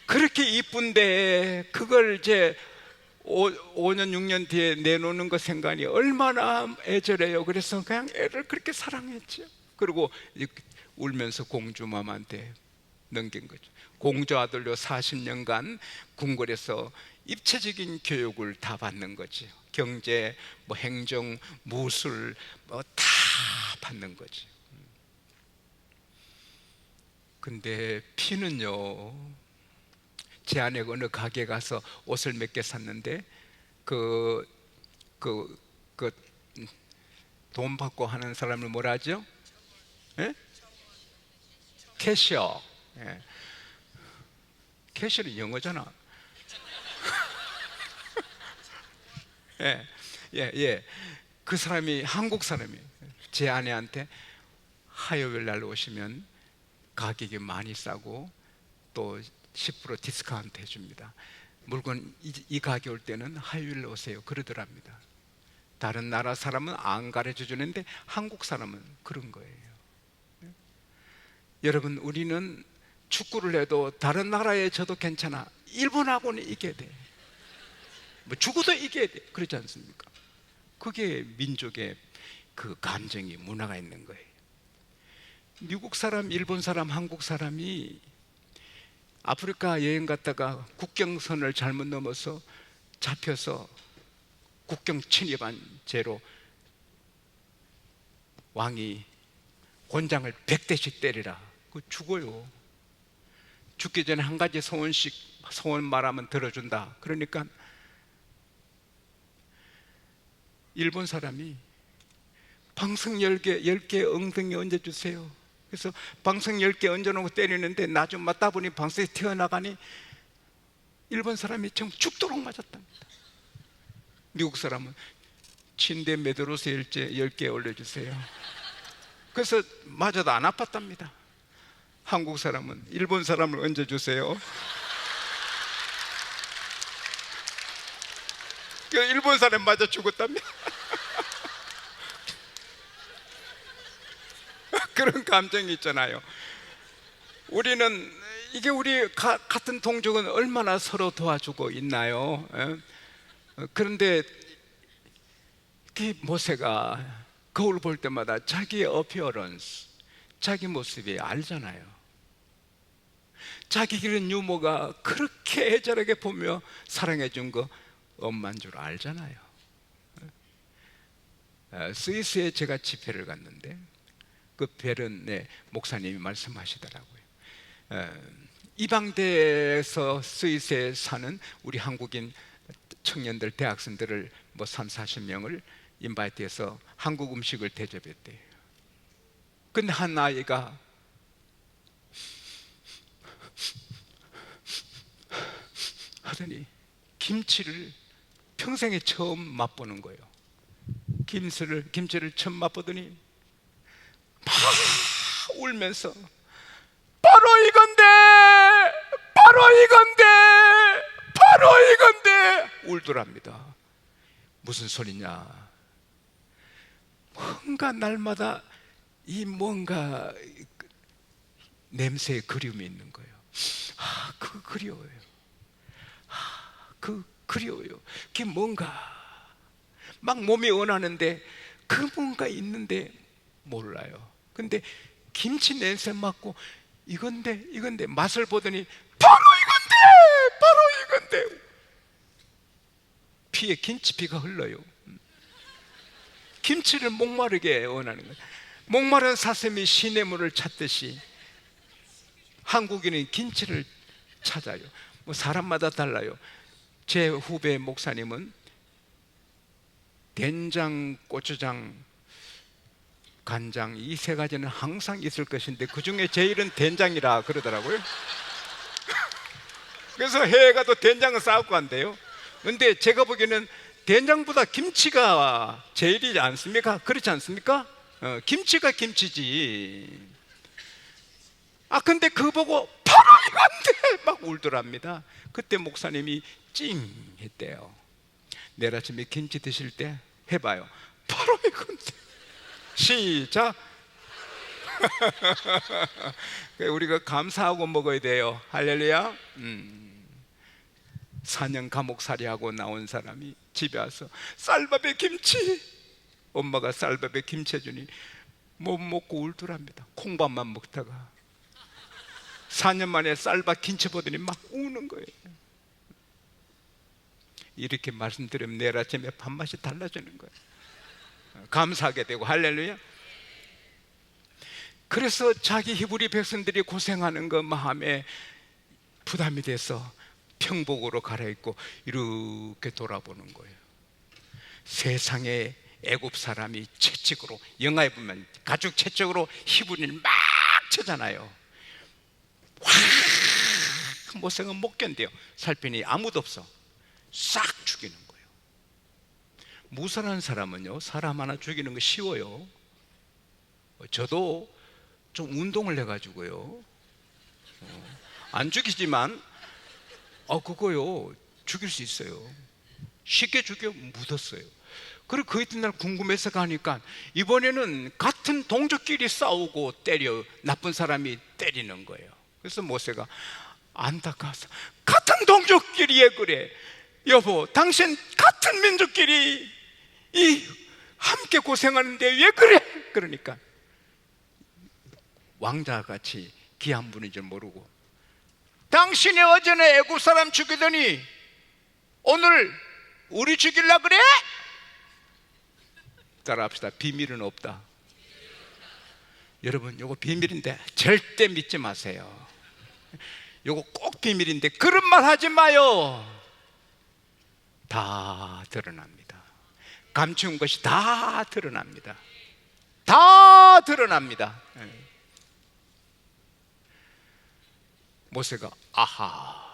그렇게 이쁜데 그걸 이제 5년 6년 뒤에 내놓는 거 생각하니 얼마나 애절해요. 그래서 그냥 애를 그렇게 사랑했죠. 그리고 울면서 공주맘한테 넘긴 거죠. 공주 아들로 40년간 궁궐에서 입체적인 교육을 다 받는 거죠. 경제, 행정, 무술 다 받는 거지. 근데 피는요, 제 아내가 어느 가게 가서 옷을 몇 개 샀는데 그 돈 받고 하는 사람을 뭐라 하죠? 예? 캐셔. 예. 캐셔는 영어잖아. 예, 예, 예. 그 사람이 한국 사람이에요. 제 아내한테 화요일 날 오시면 가격이 많이 싸고 또 10% 디스카운트 해줍니다. 물건 이 가게 올 때는 화요일 오세요. 그러더랍니다. 다른 나라 사람은 안 가르쳐 주는데 한국 사람은 그런 거예요. 여러분, 우리는 축구를 해도 다른 나라에 져도 괜찮아. 일본하고는 이겨야 돼. 뭐 죽어도 이겨야 돼. 그렇지 않습니까? 그게 민족의 그 감정이, 문화가 있는 거예요. 미국 사람, 일본 사람, 한국 사람이 아프리카 여행 갔다가 국경선을 잘못 넘어서 잡혀서 국경 침입한 죄로 왕이 곤장을 100대씩 때리라. 그 죽어요. 죽기 전에 한 가지 소원 말하면 들어준다. 그러니까 일본 사람이 방석 10개 엉덩이 얹어주세요. 그래서 방석 10개 얹어놓고 때리는데 나중 맞다 보니 방석이 튀어나가니 일본 사람이 정말 죽도록 맞았답니다. 미국 사람은 침대 메드로스 10개 올려주세요. 그래서 맞아도 안 아팠답니다. 한국 사람은 일본 사람을 얹어주세요. 일본 사람 맞아 죽었답니다. 그런 감정이 있잖아요. 우리는 우리 같은 동족은 얼마나 서로 도와주고 있나요? 그런데 그 모세가 거울 볼 때마다 자기의 어피어런스, 자기 모습이 알잖아요. 자기 기른 유모가 그렇게 애절하게 보며 사랑해 준 거 엄마인 줄 알잖아요. 스위스에 제가 집회를 갔는데 그 베른의 목사님이 말씀하시더라고요. 이방대에서 스위스에 사는 우리 한국인 청년들, 대학생들을 뭐 30-40명을 인바이트해서 한국 음식을 대접했대요. 근데 한 아이가 하더니 김치를 평생에 처음 맛보는 거예요. 김치를 처음 맛보더니 막 울면서 바로 이건데, 바로 이건데, 바로 이건데 울더랍니다. 무슨 소리냐? 뭔가 날마다 이 뭔가 냄새의 그리움이 있는 거예요. 그거 그리워요. 그리워요. 그게 뭔가 막 몸이 원하는데 그 뭔가 있는데 몰라요. 근데 김치 냄새 맡고 이건데 맛을 보더니 바로 이건데 피에 김치피가 흘러요. 김치를 목마르게 원하는 거예요. 목마른 사슴이 시냇물을 찾듯이 한국인은 김치를 찾아요. 뭐 사람마다 달라요. 제 후배 목사님은 된장, 고추장, 간장 이 세 가지는 항상 있을 것인데 그 중에 제일은 된장이라 그러더라고요. 그래서 해외 가도 된장은 싸갖고 간대요. 근데 제가 보기에는 된장보다 김치가 제일이지 않습니까? 그렇지 않습니까? 김치가 김치지. 근데 그거 보고 바로 이건데 막 울더랍니다. 그때 목사님이 찡 했대요. 내일 아침에 김치 드실 때 해봐요. 바로 이건데. 시작. 우리가 감사하고 먹어야 돼요. 할렐루야. 4년 감옥살이하고 나온 사람이 집에 와서 쌀밥에 김치, 엄마가 쌀밥에 김치 해주니 못 먹고 울더랍니다. 콩밥만 먹다가 4년 만에 쌀밥 김치 보더니 막 우는 거예요. 이렇게 말씀드리면 내일 아침에 밥맛이 달라지는 거예요. 감사하게 되고. 할렐루야. 그래서 자기 히브리 백성들이 고생하는 그 마음에 부담이 돼서 평복으로 갈아입고 이렇게 돌아보는 거예요. 세상에 애굽 사람이 채찍으로, 영화에 보면 가죽 채찍으로 히브리를 막 쳐잖아요. 확 모세는 못 견뎌요. 살피니 아무도 없어. 싹 죽이는 거예요. 무산한 사람은요, 사람 하나 죽이는 거 쉬워요. 저도 좀 운동을 해가지고요, 안 죽이지만 그거요 죽일 수 있어요. 쉽게 죽여 묻었어요. 그리고 그 이튿날 궁금해서 가니까 이번에는 같은 동족끼리 싸우고 때려, 나쁜 사람이 때리는 거예요. 그래서 모세가 안타까워서, 같은 동족끼리 왜 그래? 여보, 당신 같은 민족끼리 함께 고생하는데 왜 그래? 그러니까 왕자같이 귀한 분인 줄 모르고, 당신이 어제는 애굽 사람 죽이더니 오늘 우리 죽일라 그래? 따라합시다. 비밀은 없다. 여러분, 요거 비밀인데 절대 믿지 마세요. 요거 꼭 비밀인데 그런 말 하지 마요. 다 드러납니다. 감추는 것이 다 드러납니다. 다 드러납니다. 모세가 아하,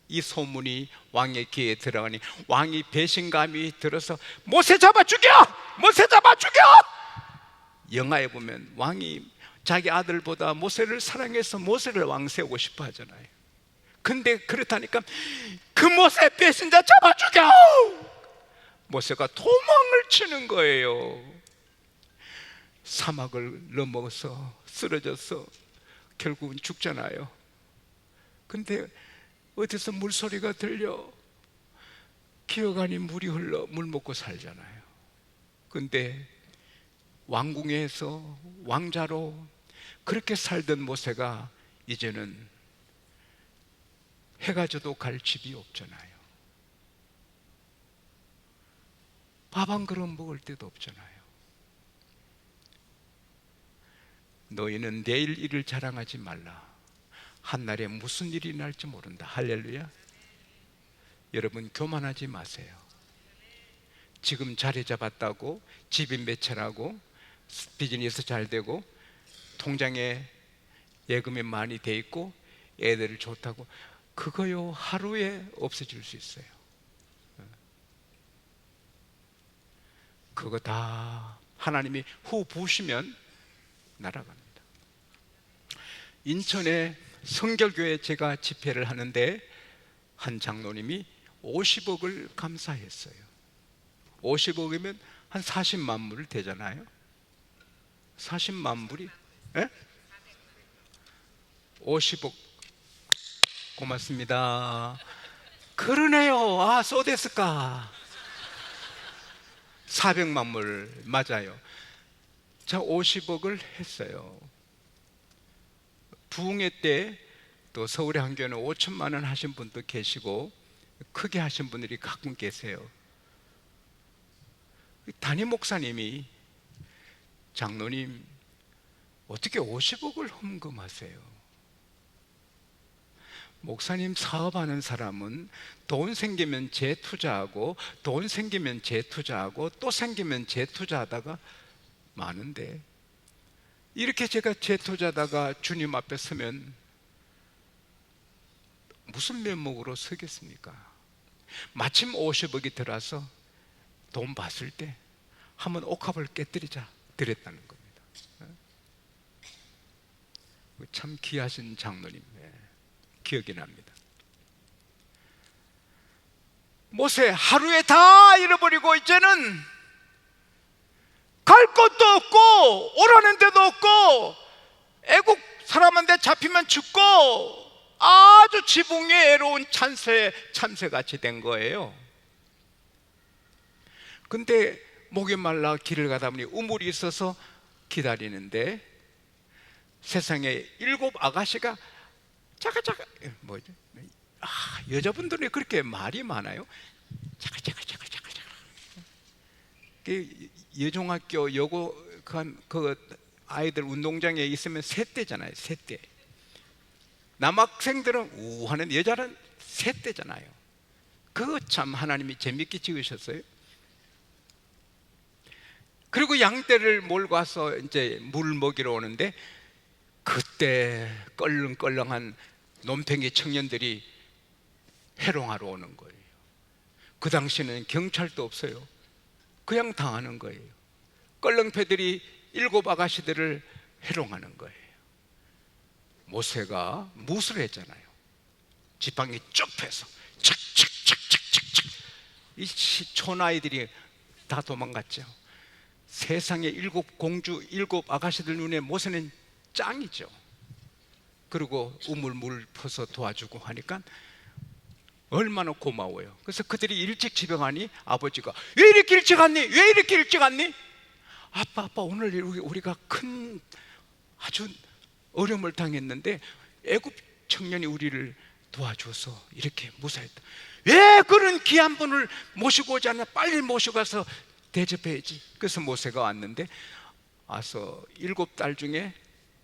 이 소문이 왕의 귀에 들어가니 왕이 배신감이 들어서 모세 잡아 죽여! 모세 잡아 죽여! 영화에 보면 왕이 자기 아들보다 모세를 사랑해서 모세를 왕 세우고 싶어 하잖아요. 근데 그렇다니까 그 모세 배신자 잡아 죽여! 모세가 도망을 치는 거예요. 사막을 넘어서 쓰러져서 결국은 죽잖아요. 근데 어디서 물소리가 들려 기어가니 물이 흘러 물 먹고 살잖아요. 근데 왕궁에서 왕자로 그렇게 살던 모세가 이제는 해가 져도 갈 집이 없잖아요. 밥 한 그릇 먹을 데도 없잖아요. 너희는 내일 일을 자랑하지 말라. 한날에 무슨 일이 날지 모른다. 할렐루야. 여러분, 교만하지 마세요. 지금 자리 잡았다고 집이 매철하고 비즈니스 잘 되고 통장에 예금이 많이 돼 있고 애들을 좋다고, 그거요 하루에 없어질 수 있어요. 그거 다 하나님이 후 부으시면 날아갑니다. 인천에 성결교회 제가 집회를 하는데 한 장로님이 50억을 감사했어요. 50억이면 한 40만 불 되잖아요. 40만 불이 50억. 고맙습니다. 그러네요. 아, 소데스까. 400만 불 맞아요. 자, 50억을 했어요. 부흥회 때 또 서울의 한 교회는 5천만 원 하신 분도 계시고 크게 하신 분들이 가끔 계세요. 담임 목사님이, 장로님 어떻게 50억을 헌금하세요? 목사님, 사업하는 사람은 돈 생기면 재투자하고 돈 생기면 재투자하고 또 생기면 재투자하다가 많은데, 이렇게 제가 재투자하다가 주님 앞에 서면 무슨 면목으로 서겠습니까? 마침 50억이 들어서 돈 봤을 때 한번 옥합을 깨뜨리자 드렸다는 겁니다. 참 귀하신 장로님, 기억이 납니다. 모세 하루에 다 잃어버리고 이제는 갈 곳도 없고 오라는 데도 없고 애국 사람한테 잡히면 죽고 아주 지붕에 애로운 참새같이 된 거예요. 근데 목이 말라 길을 가다 보니 우물이 있어서 기다리는데 세상에 7 아가씨가 자가자가, 뭐죠? 여자분들이 그렇게 말이 많아요. 자가자가. 여종학교 여고 그 아이들 운동장에 있으면 새떼잖아요. 새떼. 남학생들은 우하는 여자는 새떼잖아요. 그거 참 하나님이 재밌게 지으셨어요. 그리고 양떼를 몰고 와서 이제 물 먹이러 오는데, 그때 껄렁껄렁한 논팽이 청년들이 해롱하러 오는 거예요. 그 당시에는 경찰도 없어요. 그냥 당하는 거예요. 껄렁패들이 7 아가씨들을 해롱하는 거예요. 모세가 무술 했잖아요. 지팡이 쭉 펴서 착착착착착착. 이 촌아이들이 다 도망갔죠. 세상에 7 공주 7 아가씨들 눈에 모세는 짱이죠. 그리고 우물 물 퍼서 도와주고 하니까 얼마나 고마워요. 그래서 그들이 일찍 집에 가니 아버지가 왜 이렇게 일찍 왔니? 왜 이렇게 일찍 왔니? 아빠 오늘 우리가 큰 아주 어려움을 당했는데 애굽 청년이 우리를 도와줘서 이렇게 무사했다. 왜 그런 귀한 분을 모시고 오지 않냐? 빨리 모시고 가서 대접해야지. 그래서 모세가 왔는데, 와서 7딸 중에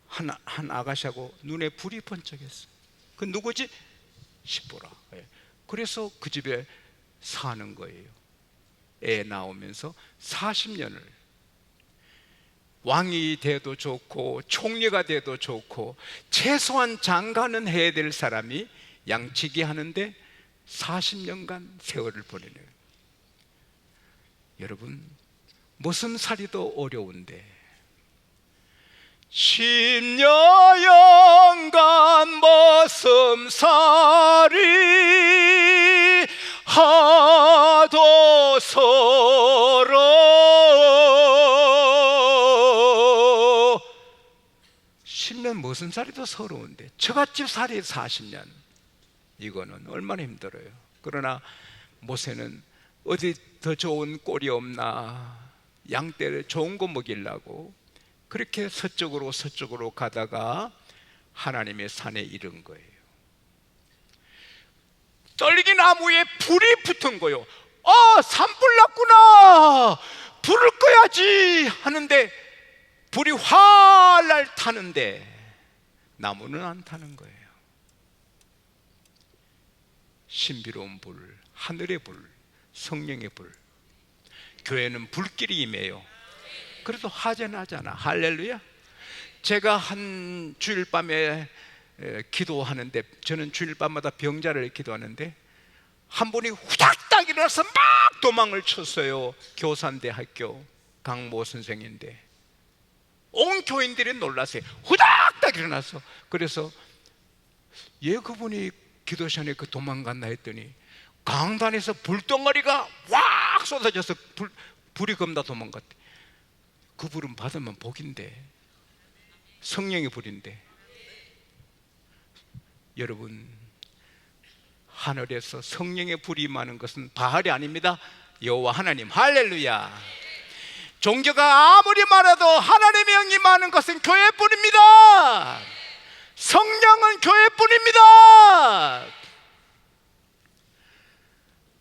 한 아가씨하고 눈에 불이 번쩍했어. 그 누구지? 십보라. 그래서 그 집에 사는 거예요. 애 나오면서 40년을 왕이 돼도 좋고 총리가 돼도 좋고 최소한 장가는 해야 될 사람이 양치기 하는데 40년간 세월을 보내는. 여러분, 머슴살이도 어려운데 10여년간 머슴살이 하도 서러워. 10년 머슴살이도 서러운데 처갓집 살이 40년, 이거는 얼마나 힘들어요. 그러나 모세는 어디 더 좋은 꼴이 없나, 양떼를 좋은 거 먹이려고 그렇게 서쪽으로 가다가 하나님의 산에 이른 거예요. 떨기 나무에 불이 붙은 거예요. 산불 났구나, 불을 꺼야지 하는데 불이 활활 타는데 나무는 안 타는 거예요. 신비로운 불, 하늘의 불, 성령의 불. 교회는 불길이 임해요. 그래도 화제는 하잖아. 할렐루야. 제가 한 주일 밤에 기도하는데, 저는 주일 밤마다 병자를 기도하는데 한 분이 후닥닥 일어나서 막 도망을 쳤어요. 교산대 학교 강모 선생인데 온 교인들이 놀랐어요. 후닥닥 일어나서. 그래서 그분이 기도 시간에 그 도망갔나 했더니 강단에서 불덩어리가 확 쏟아져서 불이 겁나 도망갔대. 그 불은 받으면 복인데, 성령의 불인데. 여러분, 하늘에서 성령의 불이 임하는 것은 바알이 아닙니다. 여호와 하나님. 할렐루야. 종교가 아무리 말해도 하나님의 영이 임하는 것은 교회뿐입니다. 성령은 교회뿐입니다.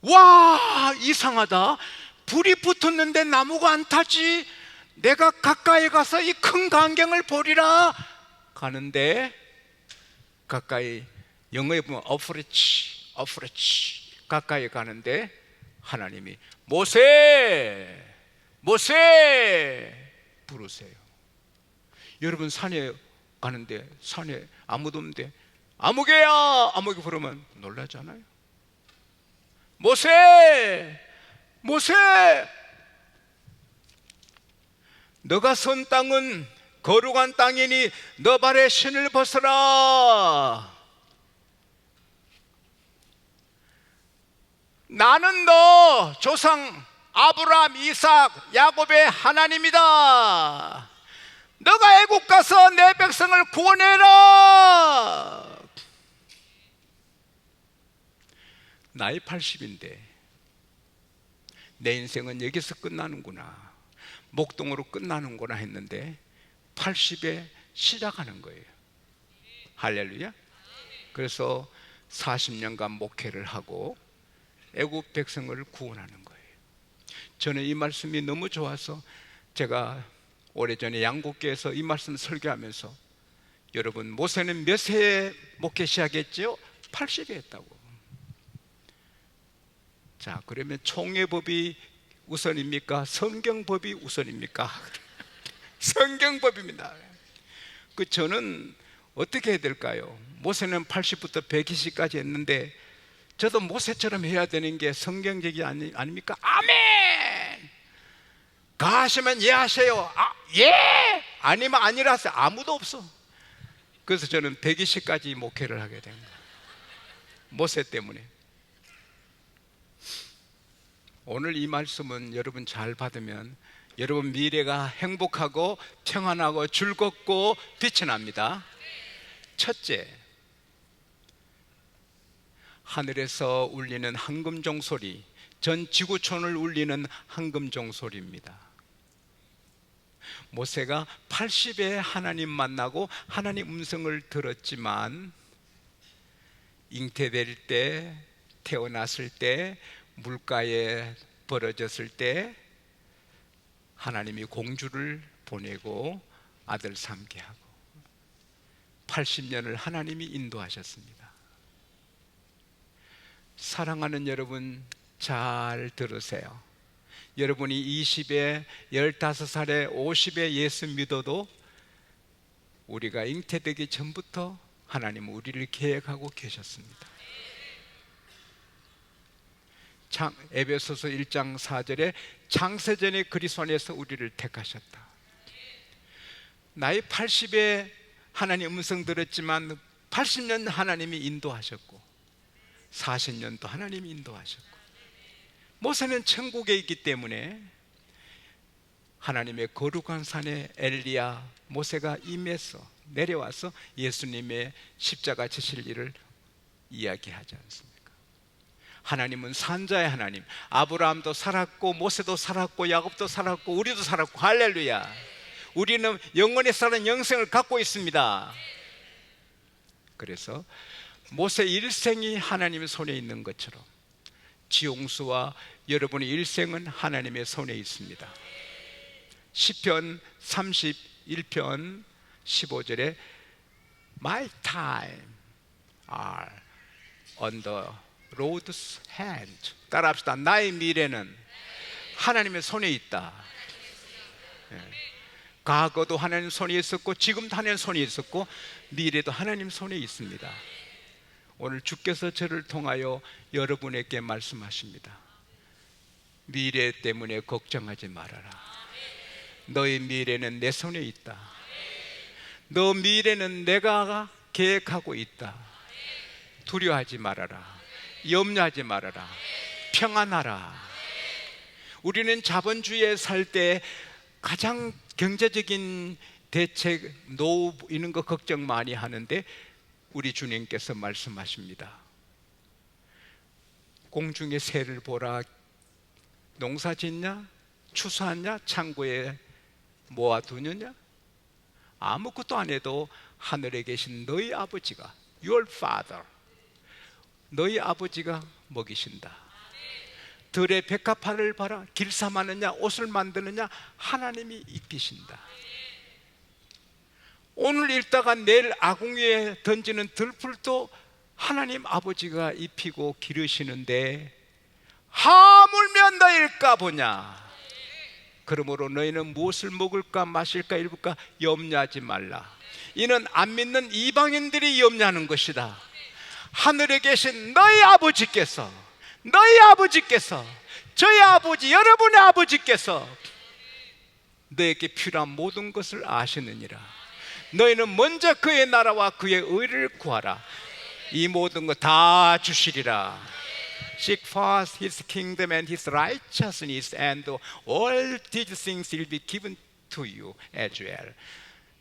와, 이상하다. 불이 붙었는데 나무가 안 타지. 내가 가까이 가서 이 큰 광경을 보리라 가는데, 가까이, 영어에 보면 어프레치 가까이 가는데 하나님이 모세 부르세요. 여러분, 산에 가는데 산에 아무도 없는데 아무개야 부르면 놀라잖아요. 모세 너가 선 땅은 거룩한 땅이니 너 발에 신을 벗어라. 나는 너 조상 아브라함, 이삭, 야곱의 하나님이다. 너가 애국 가서 내 백성을 구원해라. 나이 80인데 내 인생은 여기서 끝나는구나, 목동으로 끝나는구나 했는데 80에 시작하는 거예요. 할렐루야. 그래서 40년간 목회를 하고 애국 백성을 구원하는 거예요. 저는 이 말씀이 너무 좋아서 제가 오래전에 양국교에서 이 말씀 설교하면서 여러분, 모세는 몇 세에 목회 시작했지요? 80에 했다고. 자, 그러면 총회법이 우선입니까? 성경법이 우선입니까? 성경법입니다. 저는 어떻게 해야 될까요? 모세는 80부터 120까지 했는데 저도 모세처럼 해야 되는 게 성경적이 아닙니까? 아멘! 가하시면 예 하세요. 예! 아니면 아니라 하세요. 아무도 없어. 그래서 저는 120까지 목회를 하게 된 거예요. 모세 때문에. 오늘 이 말씀은 여러분 잘 받으면 여러분 미래가 행복하고 평안하고 즐겁고 빛이 납니다. 첫째, 하늘에서 울리는 황금종 소리, 전 지구촌을 울리는 황금종 소리입니다. 모세가 80에 하나님 만나고 하나님 음성을 들었지만 잉태될 때, 태어났을 때, 물가에 벌어졌을 때 하나님이 공주를 보내고 아들 삼게 하고 80년을 하나님이 인도하셨습니다. 사랑하는 여러분, 잘 들으세요. 여러분이 20에, 15살에, 50에 예수 믿어도 우리가 잉태되기 전부터 하나님은 우리를 계획하고 계셨습니다. 에베소서 1장 4절에 창세전에 그리스도 안에서 우리를 택하셨다. 나이 80에 하나님 음성 들었지만 80년 하나님이 인도하셨고 40년도 하나님이 인도하셨고, 모세는 천국에 있기 때문에 하나님의 거룩한 산에 엘리야, 모세가 임해서 내려와서 예수님의 십자가 지실 일을 이야기하지 않습니까? 하나님은 산자의 하나님, 아브라함도 살았고 모세도 살았고 야곱도 살았고 우리도 살았고, 할렐루야. 우리는 영원히 사는 영생을 갖고 있습니다. 그래서 모세 일생이 하나님의 손에 있는 것처럼 지용수와 여러분의 일생은 하나님의 손에 있습니다. 시편 31편 15절에 My time are on the Lord's hand. 따라합시다. 나의 미래는 하나님의 손에 있다. 과거도 하나님 손에 있었고 지금도 하나님 손에 있었고 미래도 하나님 손에 있습니다. 오늘 주께서 저를 통하여 여러분에게 말씀하십니다. 미래 때문에 걱정하지 말아라. 너의 미래는 내 손에 있다. 너 미래는 내가 계획하고 있다. 두려워하지 말아라. 염려하지 말아라. 평안하라. 우리는 자본주의에 살 때 가장 경제적인 대책, 노후 이런 거 걱정 많이 하는데 우리 주님께서 말씀하십니다. 공중의 새를 보라. 농사 짓냐? 추수하냐? 창고에 모아두느냐? 아무것도 안 해도 하늘에 계신 너희 아버지가, Your Father, 너희 아버지가 먹이신다. 들의 백합화를 봐라. 길쌈하느냐? 옷을 만드느냐? 하나님이 입히신다. 오늘 읽다가 내일 아궁이에 던지는 들풀도 하나님 아버지가 입히고 기르시는데 하물며 너일까 보냐. 그러므로 너희는 무엇을 먹을까 마실까 입을까 염려하지 말라. 이는 안 믿는 이방인들이 염려하는 것이다. 하늘에 계신 너희 아버지께서, 저희 아버지, 여러분의 아버지께서 너에게 필요한 모든 것을 아시느니라. 너희는 먼저 그의 나라와 그의 의를 구하라. 이 모든 것 다 주시리라. Seek first His kingdom and His righteousness, and all these things will be given to you as well.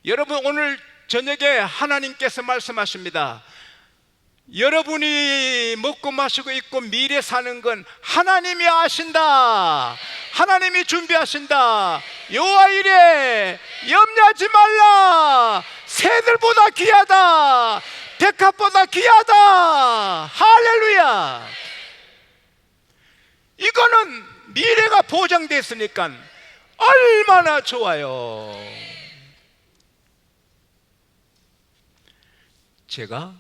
여러분, 오늘 저녁에 하나님께서 말씀하십니다. 여러분이 먹고 마시고 있고 미래 사는 건 하나님이 아신다. 하나님이 준비하신다. 여호와 이래 염려하지 말라. 새들보다 귀하다. 백합보다 귀하다. 할렐루야. 이거는 미래가 보장됐으니까 얼마나 좋아요. 제가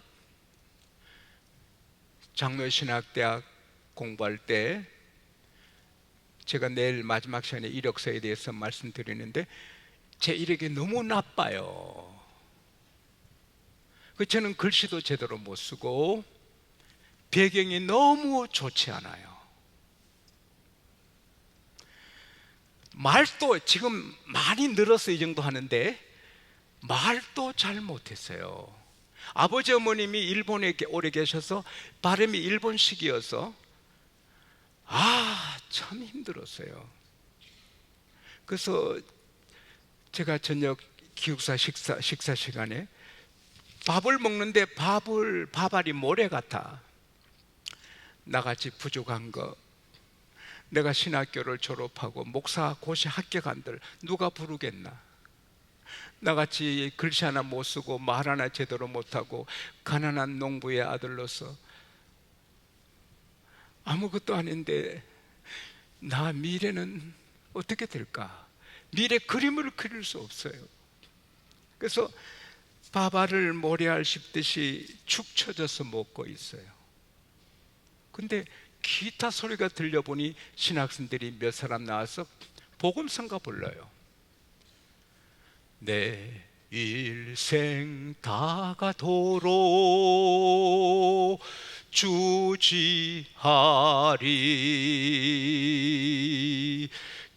장로신학대학 공부할 때, 제가 내일 마지막 시간에 이력서에 대해서 말씀드리는데 제 이력이 너무 나빠요. 저는 글씨도 제대로 못 쓰고 배경이 너무 좋지 않아요. 말도 지금 많이 늘어서 이 정도 하는데 말도 잘 못했어요. 아버지 어머님이 일본에 오래 계셔서 발음이 일본식이어서 참 힘들었어요. 그래서 제가 저녁 기숙사 식사 시간에 밥을 먹는데 밥알이 모래 같아. 나같이 부족한 거, 내가 신학교를 졸업하고 목사 고시 합격한들 누가 부르겠나? 나같이 글씨 하나 못 쓰고 말 하나 제대로 못하고 가난한 농부의 아들로서 아무것도 아닌데 나 미래는 어떻게 될까? 미래 그림을 그릴 수 없어요. 그래서 밥알을 모래알 씹듯이 축 처져서 먹고 있어요. 근데 기타 소리가 들려보니 신학생들이 몇 사람 나와서 복음성가 불러요. 내 일생 다가도록 주지하리.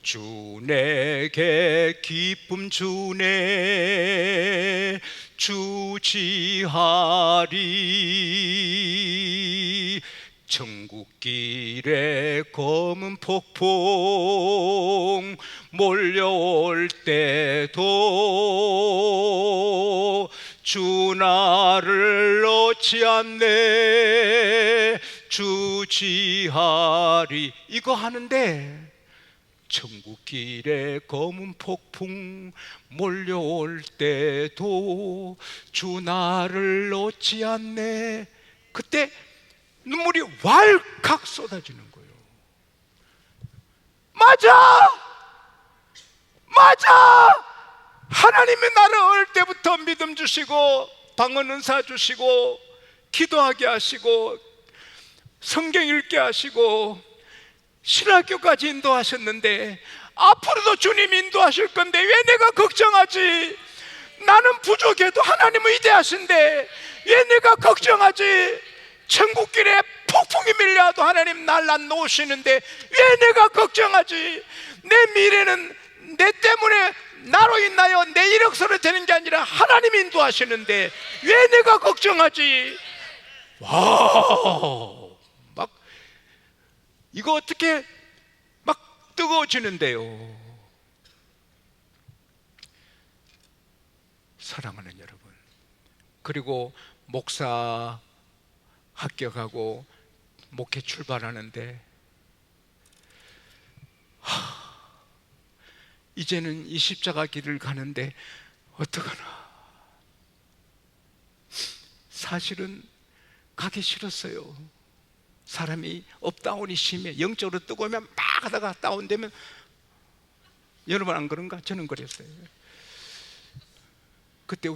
주 내게 기쁨 주네 주지하리. 천국길에 검은 폭풍 몰려올 때도 주 나를 놓지 않네 주지하리. 이거 하는데 천국길에 검은 폭풍 몰려올 때도 주 나를 놓지 않네. 그때 눈물이 왈칵 쏟아지는 거예요. 맞아! 하나님이 나를 어릴 때부터 믿음 주시고 방언 은사 주시고 기도하게 하시고 성경 읽게 하시고 신학교까지 인도하셨는데 앞으로도 주님 인도하실 건데 왜 내가 걱정하지? 나는 부족해도 하나님은 위대하신데 왜 내가 걱정하지? 천국길에 폭풍이 밀려도 하나님 날 안 놓으시는데 왜 내가 걱정하지? 내 미래는 내 때문에 나로 인하여 내 이력서로 되는 게 아니라 하나님이 인도하시는데 왜 내가 걱정하지? 막 이거 어떻게 막 뜨거워지는데요. 사랑하는 여러분, 그리고 목사 합격하고 목회 출발하는데 이제는 이 십자가 길을 가는데 어떡하나. 사실은 가기 싫었어요. 사람이 업다운이 심해. 영적으로 뜨거우면 막 하다가 다운되면, 여러분 안 그런가? 저는 그랬어요. 그때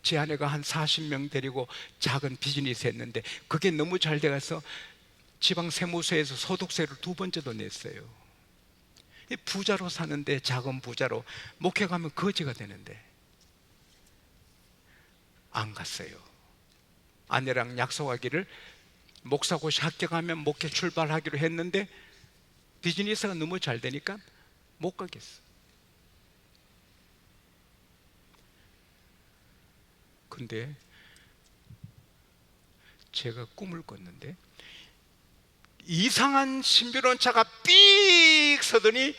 제 아내가 한 40명 데리고 작은 비즈니스 했는데 그게 너무 잘 돼가서 지방 세무서에서 소득세를 2번째도 냈어요. 부자로 사는데, 작은 부자로 목회 가면 거지가 되는데 안 갔어요. 아내랑 약속하기를 목사고시 합격하면 목회 출발하기로 했는데 비즈니스가 너무 잘 되니까 못 가겠어. 근데 제가 꿈을 꿨는데 이상한 신비로운 차가 삑 서더니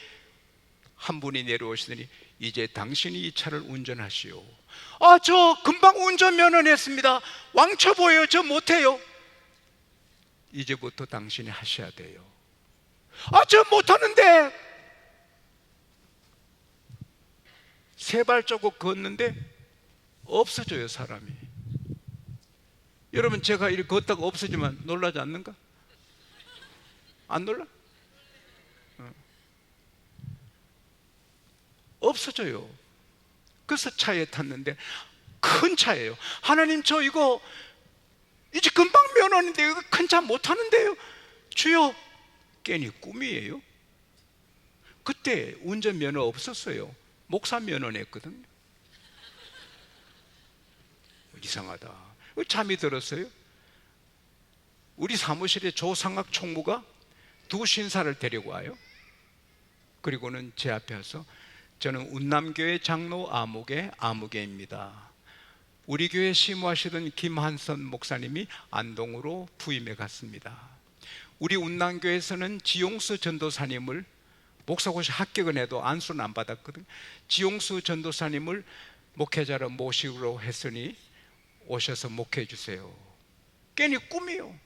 한 분이 내려오시더니 이제 당신이 이 차를 운전하시오. 저 금방 운전면허 냈습니다. 왕초보예요. 저 못해요. 이제부터 당신이 하셔야 돼요. 저 못하는데. 3발자국 걷는데 없어져요, 사람이. 여러분, 제가 이렇게 걷다가 없어지면 놀라지 않는가? 안 놀라? 없어져요. 그래서 차에 탔는데 큰 차예요. 하나님, 저 이거 이제 금방 면허인데 이거 큰 차 못 타는데요. 주여. 괜히 꿈이에요. 그때 운전면허 없었어요. 목사 면허 냈거든요. 이상하다. 잠이 들었어요. 우리 사무실에 조상학 총무가 두 신사를 데리고 와요. 그리고는 제 앞에 와서, 저는 운남교회 장로 아무개입니다. 우리 교회 심호하시던 김한선 목사님이 안동으로 부임해 갔습니다. 우리 운남교회에서는 지용수 전도사님을, 목사고시 합격은 해도 안수는 안 받았거든요. 지용수 전도사님을 목회자로 모시기로 했으니 오셔서 목회해 주세요. 괜히 꿈이요.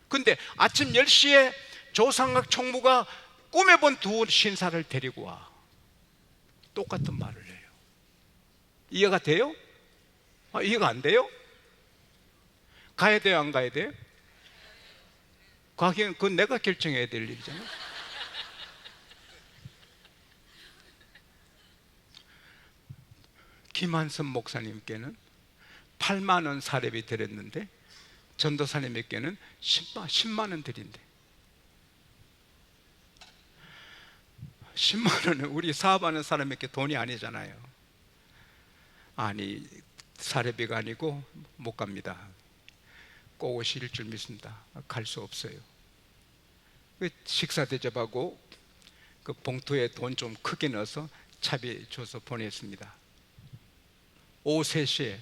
근데 아침 10시에 조상학 총무가 꿈에 본 두 신사를 데리고 와. 똑같은 말을 해요. 이해가 돼요? 이해가 안 돼요? 가야 돼요, 안 가야 돼요? 가기엔 그건 내가 결정해야 될 일이잖아요. 김한선 목사님께는 8만 원 사례비 드렸는데 전도사님에게는 10만 원 드린대. 10만 원은 우리 사업하는 사람에게 돈이 아니잖아요. 아니, 사례비가 아니고 못 갑니다. 꼭 오실 줄 믿습니다. 갈 수 없어요. 식사 대접하고 그 봉투에 돈 좀 크게 넣어서 차비 줘서 보냈습니다. 오후 3시에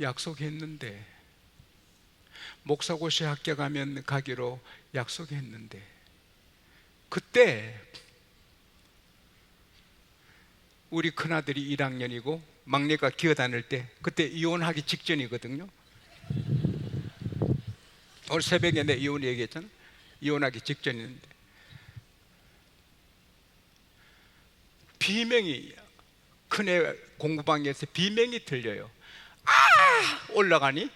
약속했는데, 목사고시 합격하면 가기로 약속했는데, 그때 우리 큰아들이 1학년이고 막내가 기어다닐 때, 그때 이혼하기 직전이거든요. 오늘 새벽에 내 이혼 얘기했잖아. 이혼하기 직전인데 비명이, 큰애 공부방에서 비명이 들려요. 올라가니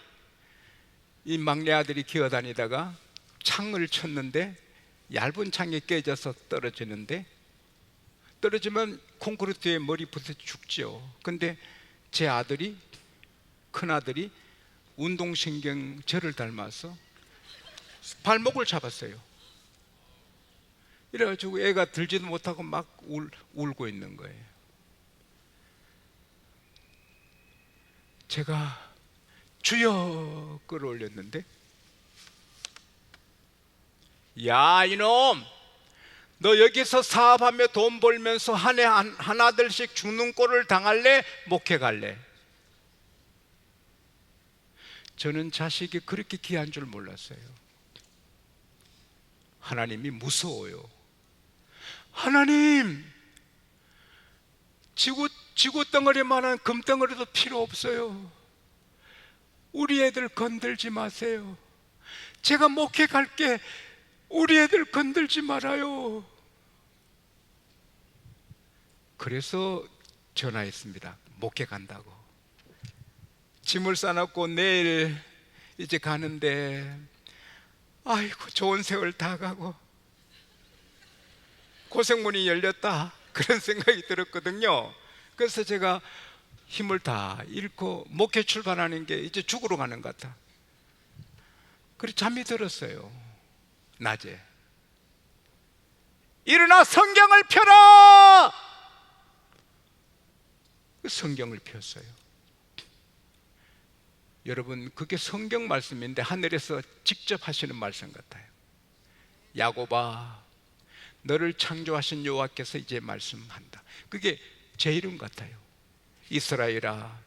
이 막내 아들이 기어다니다가 창을 쳤는데 얇은 창이 깨져서 떨어지는데, 떨어지면 콘크리트에 머리 부딪혀 죽죠. 근데 제 아들이, 큰아들이 운동신경 저를 닮아서 발목을 잡았어요. 이래가지고 애가 들지도 못하고 막 울고 있는 거예요. 제가 주여 끌어올렸는데, 야 이놈, 너 여기서 사업하며 돈 벌면서 한 해 하나둘씩 죽는 꼴을 당할래? 목회 갈래? 저는 자식이 그렇게 귀한 줄 몰랐어요. 하나님이 무서워요. 하나님, 지구 덩어리만한 금덩어리도 필요 없어요. 우리 애들 건들지 마세요. 제가 목회 갈게. 우리 애들 건들지 말아요. 그래서 전화했습니다. 목회 간다고. 짐을 싸놓고 내일 이제 가는데, 아이고 좋은 세월 다 가고 고생문이 열렸다, 그런 생각이 들었거든요. 그래서 제가 힘을 다 잃고 목회 출발하는 게 이제 죽으러 가는 것 같아. 그래서 잠이 들었어요. 낮에 일어나 성경을 펴라. 성경을 폈어요. 여러분, 그게 성경 말씀인데 하늘에서 직접 하시는 말씀 같아요. 야곱아, 너를 창조하신 여호와께서 이제 말씀한다. 그게 제 이름 같아요. 이스라엘아,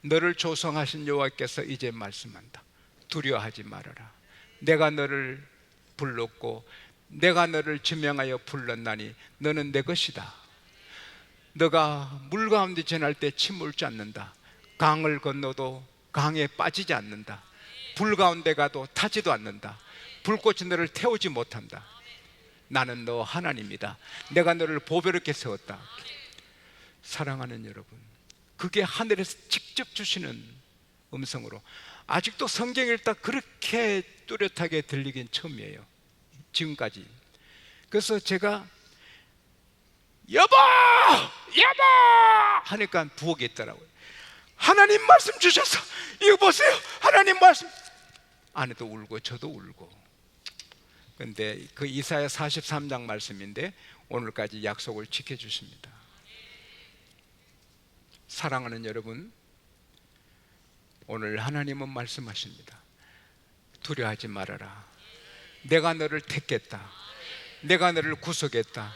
너를 조성하신 여호와께서 이제 말씀한다. 두려워하지 말아라. 내가 너를 불렀고 내가 너를 지명하여 불렀나니 너는 내 것이다. 너가 물 가운데 지날 때 침울지 않는다. 강을 건너도 강에 빠지지 않는다. 불 가운데 가도 타지도 않는다. 불꽃이 너를 태우지 못한다. 나는 너 하나님이다. 내가 너를 보배롭게 세웠다. 사랑하는 여러분, 그게 하늘에서 직접 주시는 음성으로, 아직도 성경 읽다 그렇게 뚜렷하게 들리긴 처음이에요, 지금까지. 그래서 제가 여보! 여보! 하니까 부엌에 있더라고요. 하나님 말씀 주셔서 이거 보세요. 하나님 말씀. 아내도 울고 저도 울고. 근데 그 이사야 43장 말씀인데 오늘까지 약속을 지켜주십니다. 사랑하는 여러분, 오늘 하나님은 말씀하십니다. 두려워하지 말아라. 내가 너를 택했다. 내가 너를 구속했다.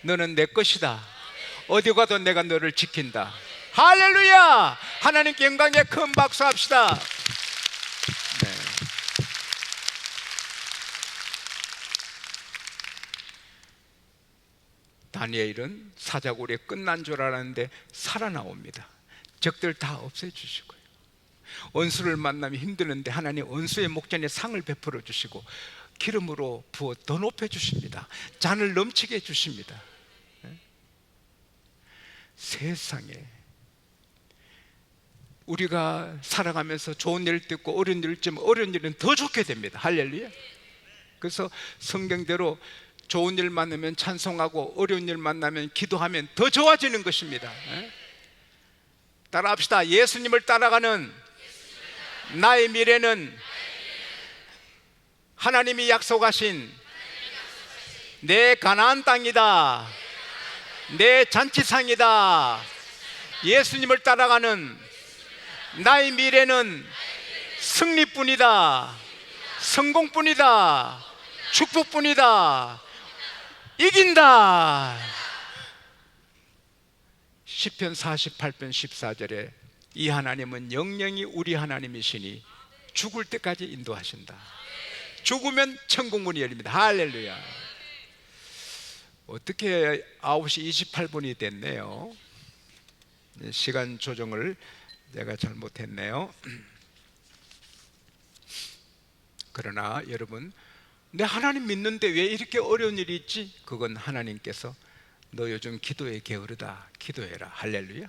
너는 내 것이다. 어디 가도 내가 너를 지킨다. 할렐루야! 하나님께 영광에 큰 박수 합시다. 네. 다니엘은 사자굴이 끝난 줄 알았는데 살아나옵니다. 적들 다 없애주시고요. 원수를 만나면 힘드는데 하나님 원수의 목전에 상을 베풀어 주시고 기름으로 부어 더 높여주십니다. 잔을 넘치게 해주십니다. 세상에 우리가 살아가면서 좋은 일을 듣고 어려운 일을 듣면 어려운 일은 더 좋게 됩니다. 할렐루야. 그래서 성경대로 좋은 일 만나면 찬송하고 어려운 일 만나면 기도하면 더 좋아지는 것입니다. 따라합시다. 예수님을 따라가는 나의 미래는 하나님이 약속하신 내 가나안 땅이다. 내 잔치상이다. 예수님을 따라가는 나의 미래는 승리뿐이다. 성공뿐이다. 축복뿐이다. 이긴다. 시편 48편 14절에 이 하나님은 영영이 우리 하나님이시니 죽을 때까지 인도하신다. 죽으면 천국문이 열립니다. 할렐루야. 어떻게 9시 28분이 됐네요. 시간 조정을 내가 잘못했네요. 그러나 여러분, 내 하나님 믿는데 왜 이렇게 어려운 일이 있지? 그건 하나님께서 너 요즘 기도에 게으르다, 기도해라. 할렐루야.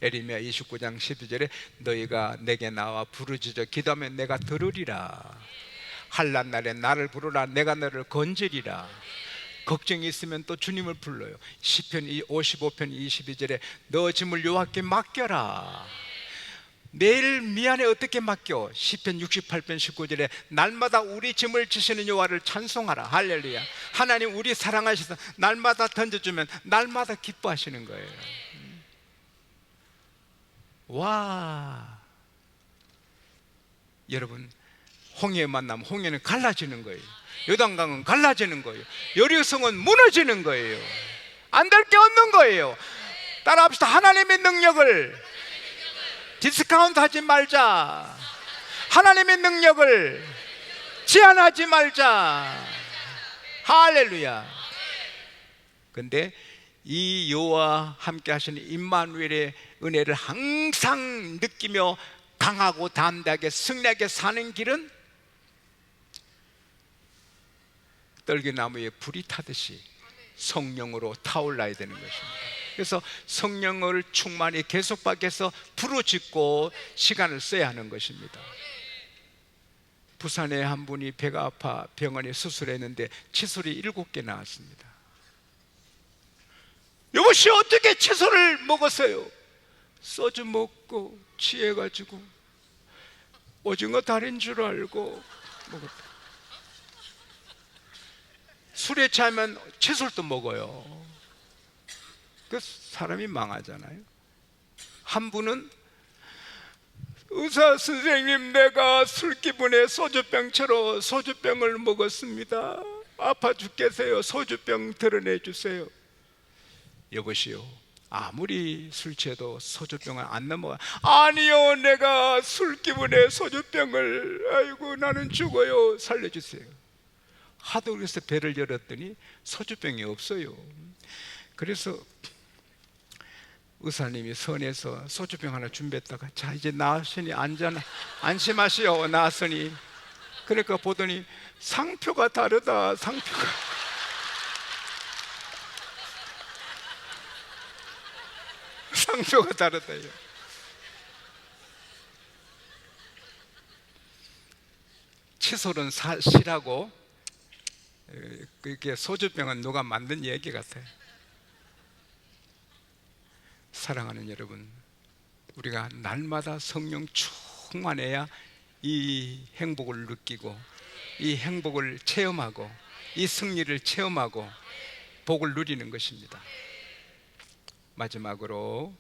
에레미야 29장 12절에 너희가 내게 나와 부르짖어 기도하면 내가 들으리라. 환난 날에 나를 부르라. 내가 너를 건지리라. 걱정이 있으면 또 주님을 불러요. 시편 55편 22절에 너 짐을 여호와께 맡겨라. 내일 미안해 어떻게 맡겨? 시편 68편 19절에 날마다 우리 짐을 지시는 여호와를 찬송하라. 할렐루야. 하나님 우리 사랑하셔서 날마다 던져주면 날마다 기뻐하시는 거예요. 와, 여러분, 홍해 만나면 홍해는 갈라지는 거예요. 요단강은 갈라지는 거예요. 여리고성은 무너지는 거예요. 안 될 게 없는 거예요. 따라합시다. 하나님의 능력을 디스카운트 하지 말자. 하나님의 능력을 제한하지 말자. 할렐루야. 근데 이 여호와 함께 하시는 임마누엘의 은혜를 항상 느끼며 강하고 담대하게 승리하게 사는 길은 떨기나무에 불이 타듯이 성령으로 타올라야 되는 것입니다. 그래서 성령을 충만히 계속 밖에서 부르짖고 시간을 써야 하는 것입니다. 부산에 한 분이 배가 아파 병원에 수술했는데 칫솔이 7개 나왔습니다. 여보시 어떻게 칫솔을 먹었어요? 소주 먹고 취해가지고 오징어 다리인 줄 알고 먹었다. 술에 취하면 칫솔도 먹어요. 그 사람이 망하잖아요. 한 분은 의사 선생님, 내가 술 기분에 소주병 처럼 소주병을 먹었습니다. 아파 죽겠어요. 소주병 드러내 주세요. 여보시오, 아무리 술 취해도 소주병은 안 넘어가. 아니요, 내가 술 기분에 소주병을, 아이고 나는 죽어요, 살려주세요. 하도 그래서 배를 열었더니 소주병이 없어요. 그래서 의사님이 선에서 소주병 하나 준비했다가 자 이제 나으시니 안심하시오. 나으시니. 그러니까 보더니 상표가 다르다. 상표가 다르다요. 칫솔은 실하고 그게 소주병은 누가 만든 얘기 같아요. 사랑하는 여러분, 우리가 날마다 성령 충만해야 이 행복을 느끼고, 이 행복을 체험하고, 이 승리를 체험하고 복을 누리는 것입니다. 마지막으로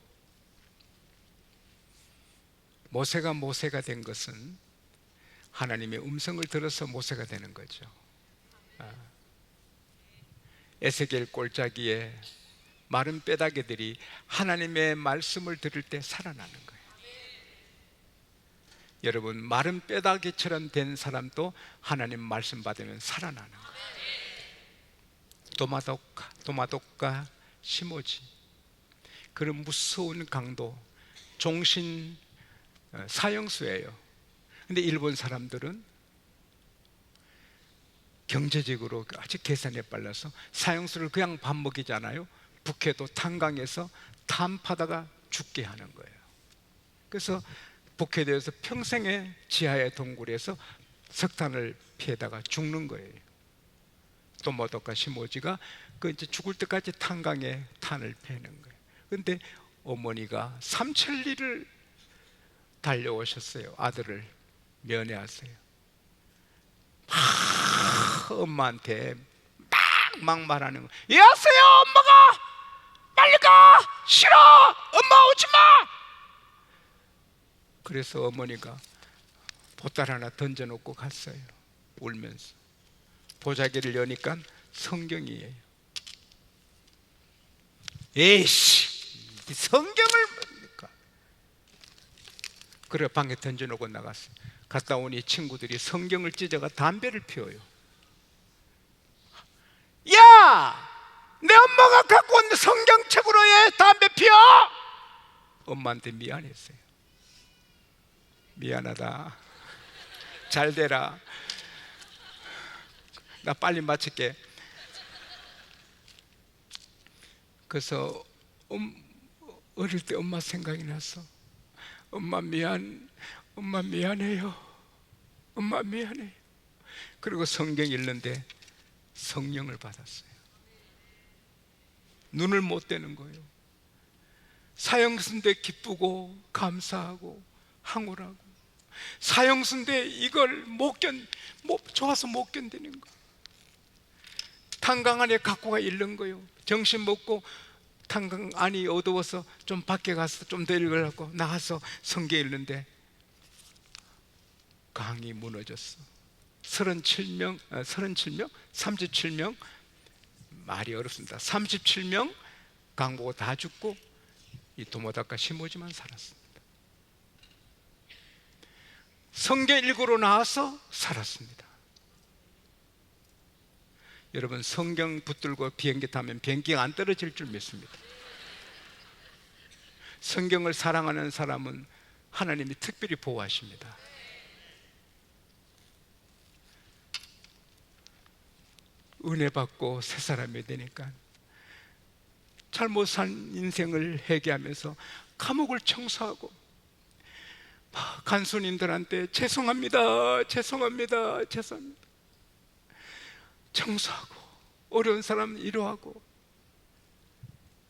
모세가 된 것은 하나님의 음성을 들어서 모세가 되는 거죠. 에스겔 골짜기에 마른 뼈다귀들이 하나님의 말씀을 들을 때 살아나는 거예요. 여러분, 마른 뼈다귀처럼 된 사람도 하나님 말씀 받으면 살아나는 거예요. 도마독과 시모지, 그런 무서운 강도, 종신 사형수예요. 근데 일본 사람들은 경제적으로 아주 계산에 빨라서 사형수를 그냥 밥 먹이잖아요. 북해도 탄강에서 탄 파다가 죽게 하는 거예요. 그래서 북해도에서 평생의 지하의 동굴에서 석탄을 피해다가 죽는 거예요. 또 모독과 시모지가 그 이제 죽을 때까지 탄강에 탄을 패는 거예요. 근데 어머니가 삼천리를 달려오셨어요. 아들을 면회하세요. 엄마한테 막 말하는 거예요. 여보세요, 엄마가 빨리 가, 싫어, 엄마 오지 마. 그래서 어머니가 보따리 하나 던져놓고 갔어요. 울면서. 보자기를 여니까 성경이에요. 에이씨, 성경을 뭡니까? 그래 방에 던져놓고 나갔어요. 갔다 오니 친구들이 성경을 찢어가 담배를 피워요. 야! 내 엄마가 갖고 온 성경책으로 왜 담배 피워? 엄마한테 미안했어요. 미안하다. 잘 되라. 나 빨리 마칠게. 그래서 어릴 때 엄마 생각이 났어. 엄마 미안해요. 엄마 미안해요. 그리고 성경 읽는데 성령을 받았어요. 눈을 못 떼는 거예요. 사형수인데 기쁘고 감사하고 항울하고, 사형수인데 이걸 좋아서 못 견디는 거예요. 탄강 안에 갖고 가 잃는 거예요. 정신 먹고 탄강 안이 어두워서 좀 밖에 가서 좀 더 읽으려고 나가서 성경 읽는데 강이 무너졌어. 37명 말이 어렵습니다. 37명 강 보고 다 죽고 이 도모닥과 시모지만 살았습니다. 성경 읽으러 나와서 살았습니다. 여러분, 성경 붙들고 비행기 타면 비행기가 안 떨어질 줄 믿습니다. 성경을 사랑하는 사람은 하나님이 특별히 보호하십니다. 은혜 받고 새 사람이 되니까 잘못 산 인생을 회개하면서 감옥을 청소하고 간수님들한테 죄송합니다 청소하고 어려운 사람 위로하고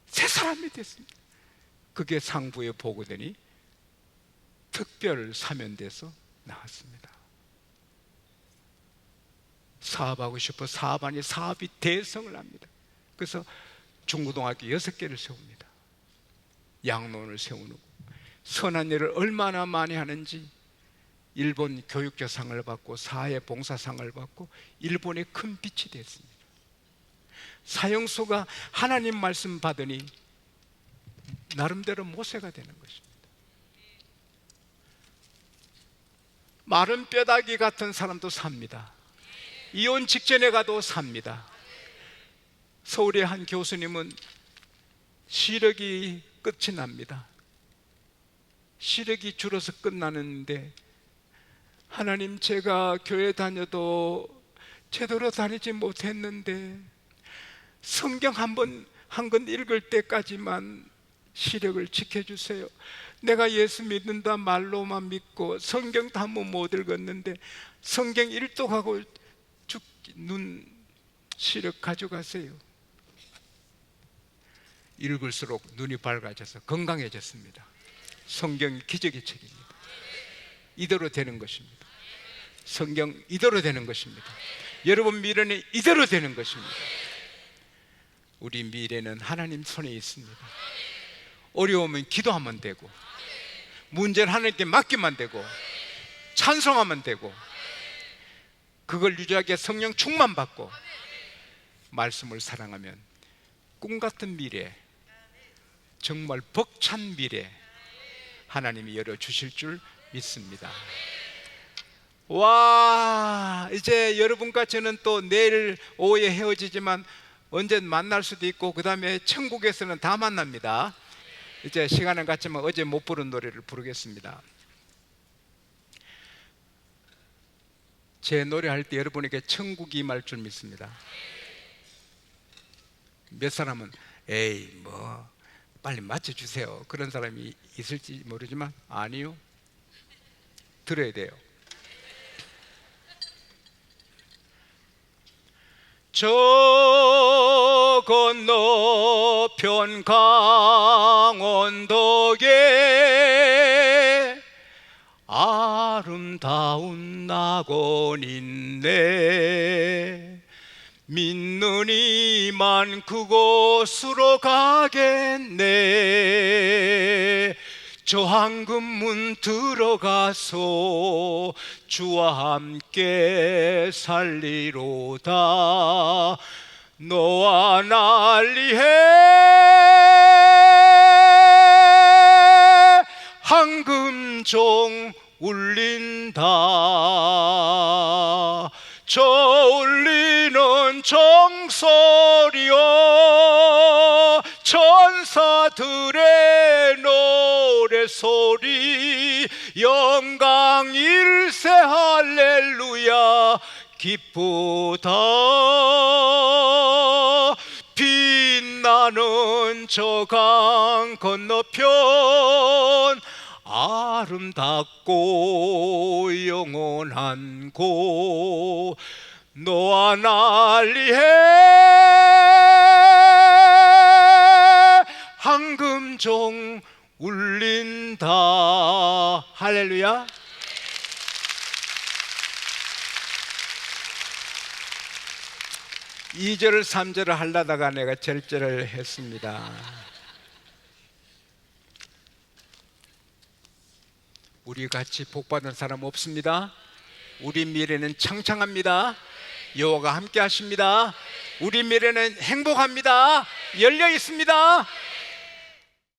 새 사람이 됐습니다. 그게 상부에 보고되니 특별 사면돼서 나왔습니다. 사업하고 싶어 사업하니 사업이 대성을 합니다. 그래서 중고등학교 6개를 세웁니다. 양론을 세우고 선한 일을 얼마나 많이 하는지 일본 교육자상을 받고 사회봉사상을 받고 일본의 큰 빛이 됐습니다. 사형수가 하나님 말씀 받으니 나름대로 모세가 되는 것입니다. 마른 뼈다귀 같은 사람도 삽니다. 이혼 직전에 가도 삽니다. 서울의 한 교수님은 시력이 끝이 납니다. 시력이 줄어서 끝나는데, 하나님, 제가 교회 다녀도 제대로 다니지 못했는데 성경 한 권 읽을 때까지만 시력을 지켜주세요. 내가 예수 믿는다 말로만 믿고 성경도 한 번 못 읽었는데 성경 일독하고 눈 시력 가져가세요. 읽을수록 눈이 밝아져서 건강해졌습니다. 성경이 기적의 책입니다. 이대로 되는 것입니다. 성경 이대로 되는 것입니다. 여러분 미래는 이대로 되는 것입니다. 우리 미래는 하나님 손에 있습니다. 어려우면 기도하면 되고, 문제는 하나님께 맡기면 되고, 찬송하면 되고, 그걸 유지하기 위해 성령 충만 받고 말씀을 사랑하면 꿈같은 미래, 정말 벅찬 미래 하나님이 열어주실 줄 믿습니다. 와, 이제 여러분과 저는 또 내일 오후에 헤어지지만 언제 만날 수도 있고, 그 다음에 천국에서는 다 만납니다. 이제 시간은 같지만 어제 못 부른 노래를 부르겠습니다. 제 노래할 때 여러분에게 천국이 임할 줄 믿습니다. 몇 사람은 에이 뭐 빨리 맞춰주세요 그런 사람이 있을지 모르지만, 아니요, 들어야 돼요. 저 건너편 강원도에 아름다운 낙원 있네. 믿는 이만 그곳으로 가겠네. 저 황금문 들어가서 주와 함께 살리로다. 너와 난리해 황금종 울린다. 저 울리는 종소리여 천사들의 노래소리. 영광 일세 할렐루야 기쁘다. 빛나는 저 강 건너편 아름답고 영원한 곳. 너와 난리해 황금종 울린다. 할렐루야. 이절 3절을 하려다가 내가 절절을 했습니다. 우리 같이 복받은 사람 없습니다. 우리 미래는 창창합니다. 여호와가 함께 하십니다. 우리 미래는 행복합니다. 열려 있습니다.